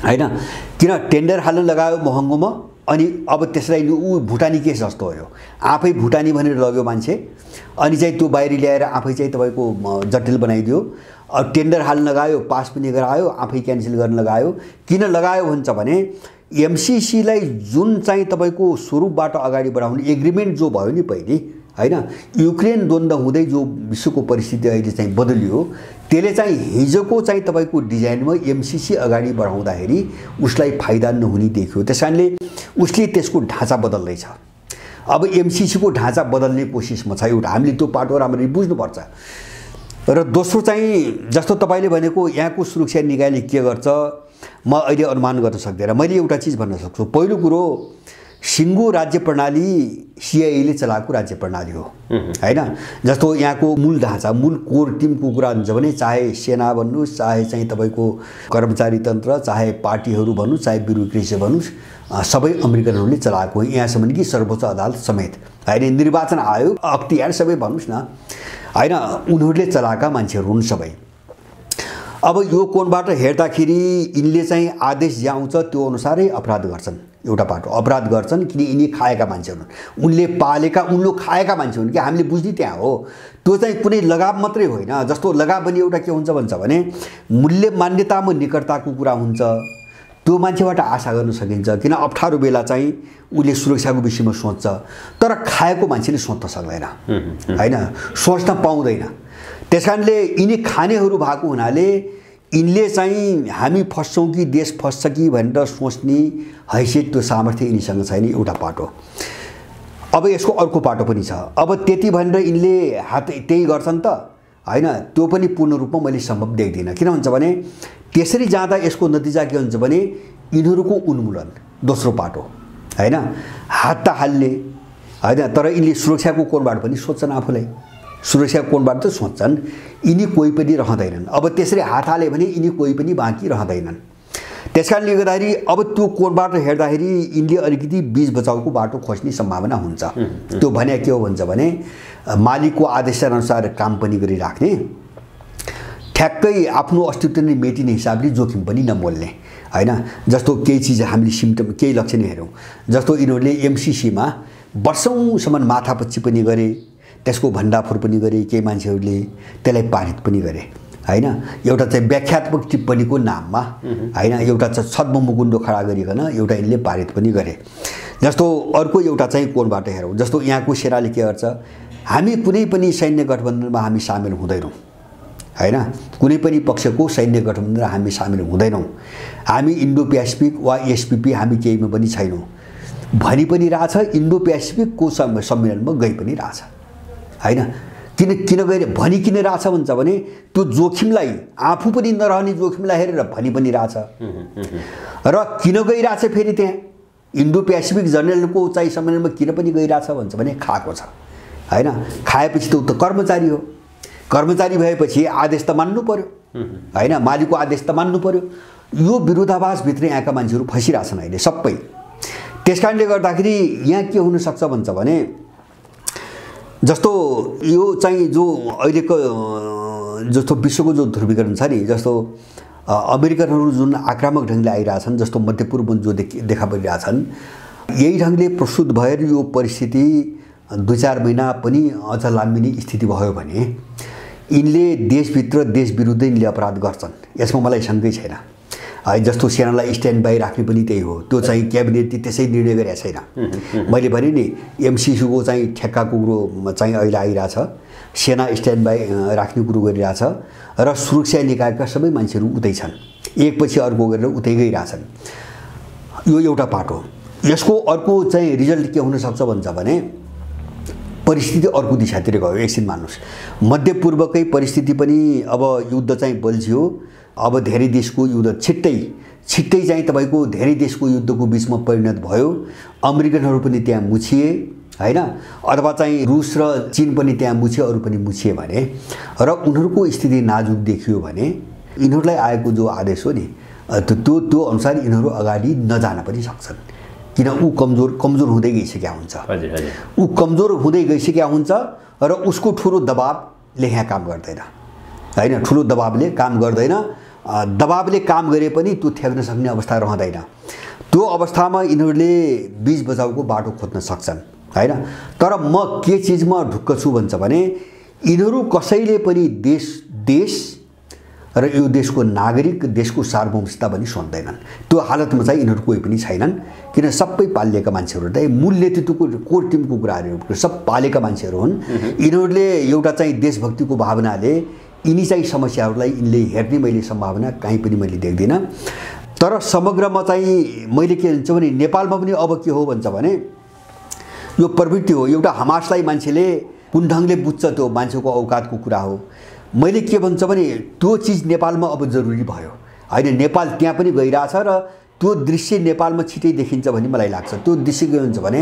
होइन। किन टेन्डर हाल्न लगायो महँगोमा, अनि अब त्यसलाई ऊ भुटानी केस जस्तो हो, आफै भुटानी भनेर लग्यो मान्छे, अनि चाहिँ त्यो बाहिर ल्याएर आफै चाहिँ तपाईँको जटिल बनाइदियो। अब टेन्डर हाल्न लगायो, पास पनि गरायो, आफै क्यान्सल गर्न लगायो। किन लगायो भन्छ भने एमसीसीलाई जुन चाहिँ तपाईँको स्वरूपबाट अगाडि बढाउने एग्रिमेन्ट जो भयो नि पहिले होइन, युक्रेन द्वन्द्व हुँदै जो विश्वको परिस्थिति अहिले चाहिँ बदलियो, त्यसले चाहिँ हिजोको चाहिँ तपाईँको डिजाइनमा एमसीसी अगाडि बढाउँदाखेरि उसलाई फाइदा नहुने देखियो। त्यसकारणले उसले त्यसको ढाँचा बदल्दैछ। अब एमसीसीको ढाँचा बदल्ने कोसिसमा छ एउटा, हामीले त्यो पाटो राम्ररी बुझ्नुपर्छ। र दोस्रो चाहिँ जस्तो तपाईँले भनेको यहाँको सुरक्षा निकायले के गर्छ म अहिले अनुमान गर्न सक्दैन। मैले एउटा चिज भन्न सक्छु। पहिलो कुरो सिङ्गो राज्य प्रणाली सिआइएले चलाएको राज्य प्रणाली हो होइन। जस्तो यहाँको मूल ढाँचा, मूल कोर टिमको कुरा हुन्छ भने चाहे सेना भन्नुहोस्, चाहे चाहिँ तपाईँको कर्मचारी तन्त्र, चाहे पार्टीहरू भन्नुहोस्, चाहे ब्युरोक्रेसी भन्नुहोस्, सबै अमेरिकनहरूले चलाएको हो। यहाँसम्म कि सर्वोच्च अदालत समेत होइन, निर्वाचन आयोग, अख्तियार सबै भन्नुहोस् न होइन, उनीहरूले चलाएका मान्छेहरू हुन् सबै। अब यो कोणबाट हेर्दाखेरि यिनले चाहिँ आदेश जे आउँछ त्यो अनुसारै अपराध गर्छन्। एउटा पाटो अपराध गर्छन् किन यिनी खाएका मान्छे हुन्, उनले पालेका उनले खाएका मान्छे हुन् कि हामीले बुझ्ने त्यहाँ हो। त्यो चाहिँ कुनै लगाव मात्रै होइन। जस्तो लगाव पनि एउटा के हुन्छ भन्छ भने मूल्य मान्यतामा निकटताको कुरा हुन्छ, त्यो मान्छेबाट आशा गर्न सकिन्छ। किन अप्ठ्यारो बेला चाहिँ उसले सुरक्षाको विषयमा सोच्छ, तर खाएको मान्छेले सोच्न सक्दैन होइन, सोच्न पाउँदैन। त्यसकारणले यिनी खानेहरू भएको हुनाले यिनले चाहिँ हामी फस्छौँ कि देश फस्छ कि भनेर सोच्ने हैसियत त्यो सामर्थ्य यिनीसँग छैन, एउटा पाटो। अब यसको अर्को पाटो पनि छ। अब त्यति भनेर यिनले हात त्यही गर्छन् त होइन, त्यो पनि पूर्ण रूपमा मैले सम्भव देख्दिनँ। किन भन्छ भने त्यसरी जाँदा यसको नतिजा के हुन्छ भने यिनीहरूको उन्मूलन, दोस्रो पाटो होइन। हात त हाल्ने होइन, तर यिनले सुरक्षाको कोणबाट पनि सोच्छन्, आफूलाई सुरक्षाको कोणबाट त सोच्छन्। यिनी कोही पनि रहँदैनन्। अब त्यसरी हात हाल्यो भने यिनी कोही पनि बाँकी रहँदैनन्। त्यसकारणले गर्दाखेरि अब त्यो कोणबाट हेर्दाखेरि यिनले अलिकति बीच बचाउको बाटो खोज्ने सम्भावना हुन्छ। त्यो भने के हो भन्छ भने मालिकको आदेशअनुसार काम पनि गरिराख्ने, ठ्याक्कै आफ्नो अस्तित्व नै मेटिने हिसाबले जोखिम पनि नमोल्ने हैन। जस्तो केही चिज हामीले सिम्टम केही लक्षण हेरौँ, जस्तो यिनीहरूले एमसीसीमा वर्षौँसम्म माथापच्ची पनि गरे, त्यसको भण्डाफोर पनि गरे, केही मान्छेहरूले त्यसलाई पारित पनि गरे हैन। एउटा चाहिँ व्याख्यात्मक टिप्पणीको नाममा हैन, एउटा चाहिँ छद्ममुकुण्डो खडा गरिकन एउटा यिनले पारित पनि गरे। जस्तो अर्को एउटा चाहिँ कोणबाट हेरौँ, जस्तो यहाँको सेनाले के गर्छ, हामी कुनै पनि सैन्य गठबन्धनमा हामी सामेल हुँदैनौँ हैन, कुनै पनि पक्षको सैन्य गठबन्धनमा हामी सामेल हुँदैनौँ, हामी इन्डो पेसिफिक वा एसपीपी हामी केहीमा पनि छैनौँ भनी पनि रहेछ। इन्डो पेसिफिकको सम्मेलनमा गइ पनि रहेछ हैन। किन गएर भनी किन रहेछ भन्छ भने त्यो जोखिमलाई आफू पनि नरहने जोखिमलाई हेरेर भनी पनि रहेछ। र किन गइरहेछ फेरि त्यहाँ इन्डो पेसिफिक जर्नलको चाहिँ सम्मेलनमा किन पनि गइरहेछ भन्छ भने खाएको छ हैन। खाएपछि त उ त कर्मचारी हो, कर्मचारी भएपछि आदेश त मान्नु पर्यो हैन, मालिकको आदेश त मान्नु पर्यो। यो विरोधाभासभित्र यहाँका मान्छेहरू फसिरहेछन् अहिले सबै। त्यसकारणले गर्दाखेरि यहाँ के हुनसक्छ भन्छ भने जस्तो यो चाहिँ जो अहिलेको जस्तो विश्वको जो ध्रुवीकरण छ नि, जस्तो अमेरिकनहरू जुन आक्रामक ढङ्गले आइरहेछन्, जस्तो मध्यपूर्वमा जो देखा परिरहेछन्, यही ढङ्गले प्रस्तुत भएर यो परिस्थिति 2-4 महिना पनि अझ लामिने स्थिति भयो भने यिनले देशभित्र देश विरुद्ध यिनले अपराध गर्छन्, यसमा मलाई शङ्कै छैन है। जस्तो सेनालाई स्ट्यान्ड बाई राख्ने पनि त्यही हो, त्यो चाहिँ क्याबिनेटले त्यसै निर्णय गरेको छैन। मैले भने नि एमसीसीको चाहिँ ठेक्काको कुरो चाहिँ अहिले आइरहेछ, सेना स्ट्यान्ड बाई राख्ने कुरो गरिरहेछ र सुरक्षा निकायका सबै मान्छेहरू उतै छन्, एकपछि अर्को गरेर उतै गइरहेछन्। यो एउटा पाटो। यसको अर्को चाहिँ रिजल्ट के हुनसक्छ भन्छ भने परिस्थिति अर्को दिशातिर गयो। एकछिन मान्नुहोस्, मध्यपूर्वकै परिस्थिति पनि अब युद्ध चाहिँ बल्झियो। अब धेरै देशको युद्ध छिट्टै चाहिँ तपाईँको धेरै देशको युद्धको बिचमा परिणत भयो। अमेरिकनहरू पनि त्यहाँ मुछिए हैन, अथवा चाहिँ रुस र चीन पनि त्यहाँ मुछिए, अरू पनि मुछिए भने र उनीहरूको स्थिति नाजुक देखियो भने यिनीहरूलाई आएको जो आदेश हो नि त्यो अनुसार यिनीहरू अगाडि नजान पनि सक्छन्, किन ऊ कमजोर हुँदै गइसकेका हुन्छ। ऊ कमजोर हुँदै गइसकेका हुन्छ र उसको ठुलो दबावले यहाँ काम गर्दैन हैन, ठुलो दबावले काम गर्दैन। दबावले काम गरे पनि त्यो थ्याक्न सक्ने अवस्था रहँदैन। त्यो अवस्थामा यिनीहरूले बीच बचाउको बाटो खोज्न सक्छन् हैन। तर म के चिजमा ढुक्क छु भन्छ भने यिनीहरू कसैले पनि देश र यो देशको नागरिक, देशको सार्वभौमिकता पनि सोच्दैनन्। त्यो हालतमा चाहिँ यिनीहरू कोही पनि छैनन्, किन सबै पालिएका मान्छेहरू त मूल नेतृत्वको कोर टिमको कुराहरू सब पालेका मान्छेहरू हुन्। यिनीहरूले एउटा चाहिँ देशभक्तिको भावनाले यिनी चाहिँ समस्याहरूलाई यिनले हेर्ने मैले सम्भावना कहीँ पनि मैले देख्दिनँ। तर समग्रमा चाहिँ मैले के भन्छ भने नेपालमा पनि अब के हो भन्छ भने यो प्रवृत्ति हो, एउटा हमासलाई मान्छेले कुन ढङ्गले बुझ्छ त्यो मान्छेको औकातको कुरा हो। मैले के भन्छ भने त्यो चिज नेपालमा अब जरुरी भयो हैन। नेपाल त्यहाँ पनि गइरहेछ र त्यो दृश्य नेपालमा छिटै देखिन्छ भन्ने मलाई लाग्छ। त्यो दृश्य के हुन्छ भने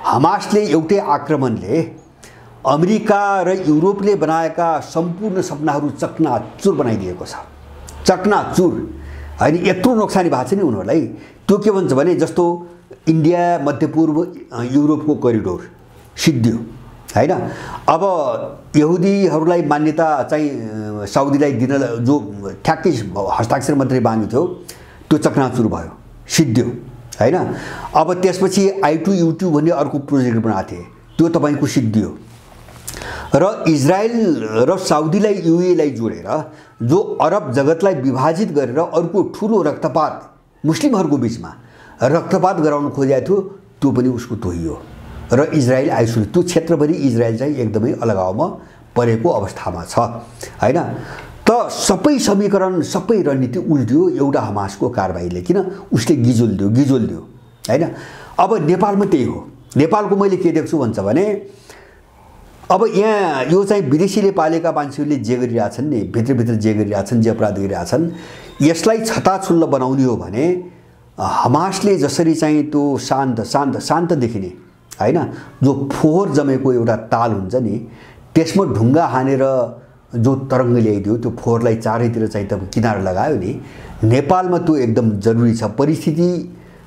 हमासले एउटै आक्रमणले अमेरिका र युरोपले बनाएका सम्पूर्ण सपनाहरू चकनाचुर बनाइदिएको छ, चकनाचुर हैन। यत्रो नोक्सानी भएको छ नि उनीहरूलाई। त्यो के भन्छ भने जस्तो इन्डिया मध्यपूर्व युरोपको करिडोर सिद्धियो हैन। अब यहुदीहरूलाई मान्यता चाहिँ साउदीलाई दिन जो ठ्याक्कै हस्ताक्षर मात्रै बाँकी थियो त्यो चकनाचुर भयो, सिद्धियो हैन। अब त्यसपछि I2U2 भन्ने अर्को प्रोजेक्ट बनाएको थिए, त्यो तपाईँको सिद्धियो। र इजरायल र साउदीलाई युएलाई जोडेर जो अरब जगतलाई विभाजित गरेर अर्को ठुलो रक्तपात मुस्लिमहरूको बिचमा रक्तपात गराउन खोजेको थियो, त्यो पनि उसको तोहियो र इजरायल आइसोलेट। त्यो क्षेत्रभरि इजरायल चाहिँ एकदमै अलगावमा परेको अवस्थामा छ हैन। त सबै समीकरण सबै रणनीति उल्टियो एउटा हमासको कारबाहीले, किन उसले गिजोल्दियो हैन। अब नेपालमा त्यही हो। नेपालको मैले के देख्छु भन्छ भने अब यहाँ यो चाहिँ विदेशीले पालेका मान्छेहरूले जे गरिरहेछन् नि, भित्रभित्र जे गरिरहेछन्, जे अपराध गरिरहेछन्, यसलाई छताछुल्ल बनाउने हो भने हमासले जसरी चाहिँ त्यो शान्त देखिने हैन, जो फोहोर जमेको एउटा ताल हुन्छ नि, त्यसमा ढुङ्गा हानेर जो तरङ्ग ल्याइदियो, त्यो फोहोरलाई चारैतिर चाहिँ त किनार लगायो नि, नेपालमा त्यो एकदम जरुरी छ। परिस्थिति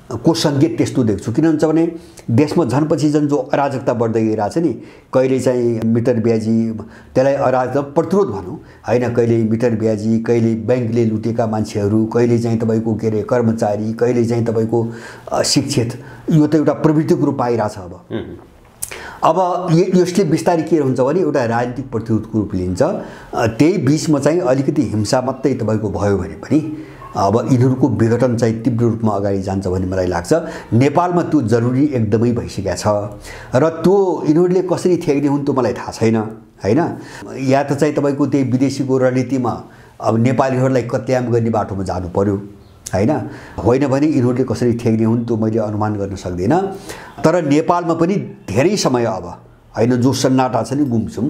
को सङ्केत त्यस्तो देख्छु। किन हुन्छ भने देशमा झनपछि झन् जो अराजकता बढ्दै गइरहेछ नि, कहिले चाहिँ मिटर ब्याजी, त्यसलाई अराजकता प्रतिरोध भनौँ होइन, कहिले मिटर ब्याजी, कहिले ब्याङ्कले लुटेका मान्छेहरू, कहिले चाहिँ तपाईँको के अरे कर्मचारी, कहिले चाहिँ तपाईँको शिक्षित, यो त एउटा प्रवृत्तिको रूप पाइरहेछ। अब यसले बिस्तारै के हुन्छ भने एउटा राजनीतिक प्रतिरोधको रूप लिन्छ। त्यही बिचमा चाहिँ अलिकति हिंसा मात्रै तपाईँको भयो भने पनि अब यिनीहरूको विघटन चाहिँ तीव्र रूपमा अगाडि जान्छ भन्ने मलाई लाग्छ। नेपालमा त्यो जरुरी एकदमै भइसकेको छ र त्यो यिनीहरूले कसरी थ्याक्ने हुन् त्यो मलाई थाहा छैन होइन। या त चाहिँ तपाईँको त्यही विदेशीको रणनीतिमा अब नेपालीहरूलाई कत्याम गर्ने बाटोमा जानु पर्यो होइन भने यिनीहरूले कसरी थ्याक्ने हुन् त्यो मैले अनुमान गर्न सक्दिनँ। तर नेपालमा पनि धेरै समय अब होइन जो सन्नाटा छ नि गुमसुम,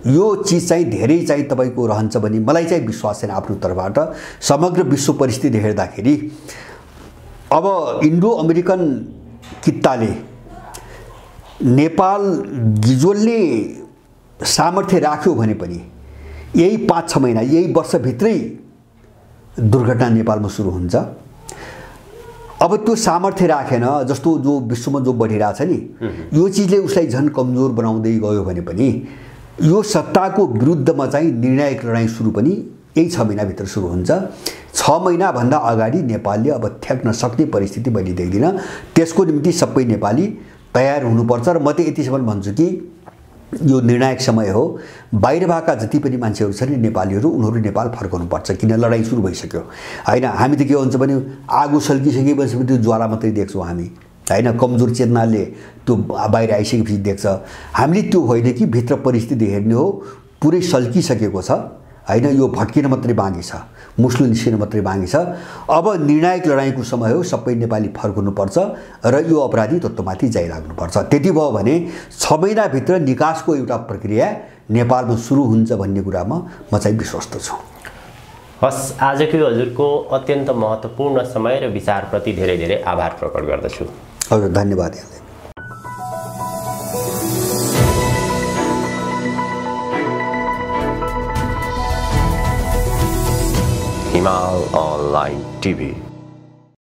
यो चिज चाहिँ धेरै चाहिँ तपाईँको रहन्छ भन्ने मलाई चाहिँ विश्वास छैन आफ्नो तर्फबाट। समग्र विश्व परिस्थिति हेर्दाखेरि अब इन्डो अमेरिकन कित्ताले नेपाल गिजोल्ने सामर्थ्य राख्यो भने पनि यही 5-6 महिना, यही वर्षभित्रै दुर्घटना नेपालमा सुरु हुन्छ। अब त्यो सामर्थ्य राखेन, जस्तो जो विश्वमा जो बढिरहेछ नि, यो चिजले उसलाई झन् कमजोर बनाउँदै गयो भने पनि यो सत्ताको विरुद्धमा चाहिँ निर्णायक लडाइँ सुरु पनि यही 6 महिनाभित्र सुरु हुन्छ। 6 महिनाभन्दा अगाडि नेपालले अब थ्याक्न सक्ने परिस्थिति मैले देख्दिनँ। त्यसको निम्ति सबै नेपाली तयार हुनुपर्छ र म त यतिसम्म भन्छु कि यो निर्णायक समय हो। बाहिर भएका जति पनि मान्छेहरू छन् नेपालीहरू, उनीहरू नेपाल फर्कनुपर्छ, किन लडाइँ सुरु भइसक्यो होइन। हामी त के हुन्छ भने आगो सल्किसकेपछि त्यो ज्वाला मात्रै देख्छौँ हामी होइन, कमजोर चेतनाले त्यो बाहिर आइसकेपछि देख्छ। हामीले त्यो होइन कि भित्र परिस्थिति हेर्ने हो, पुरै सल्किसकेको छ होइन, यो भट्किन मात्रै बाँकी छ, मुस्लो निस्किन मात्रै बाँकी छ। अब निर्णायक लडाइँको समय हो, सबै नेपाली फर्कनुपर्छ र यो अपराधी तत्त्वमाथि जाइलाग्नुपर्छ। त्यति भयो भने 6 महिनाभित्र निकासको एउटा प्रक्रिया नेपालमा सुरु हुन्छ भन्ने कुरामा म चाहिँ विश्वस्त छु। हस्, आजको हजुरको अत्यन्त महत्त्वपूर्ण समय र विचारप्रति धेरै धेरै आभार प्रकट गर्दछु। हजुर, धन्यवाद यहाँलाई। Himal Online TV।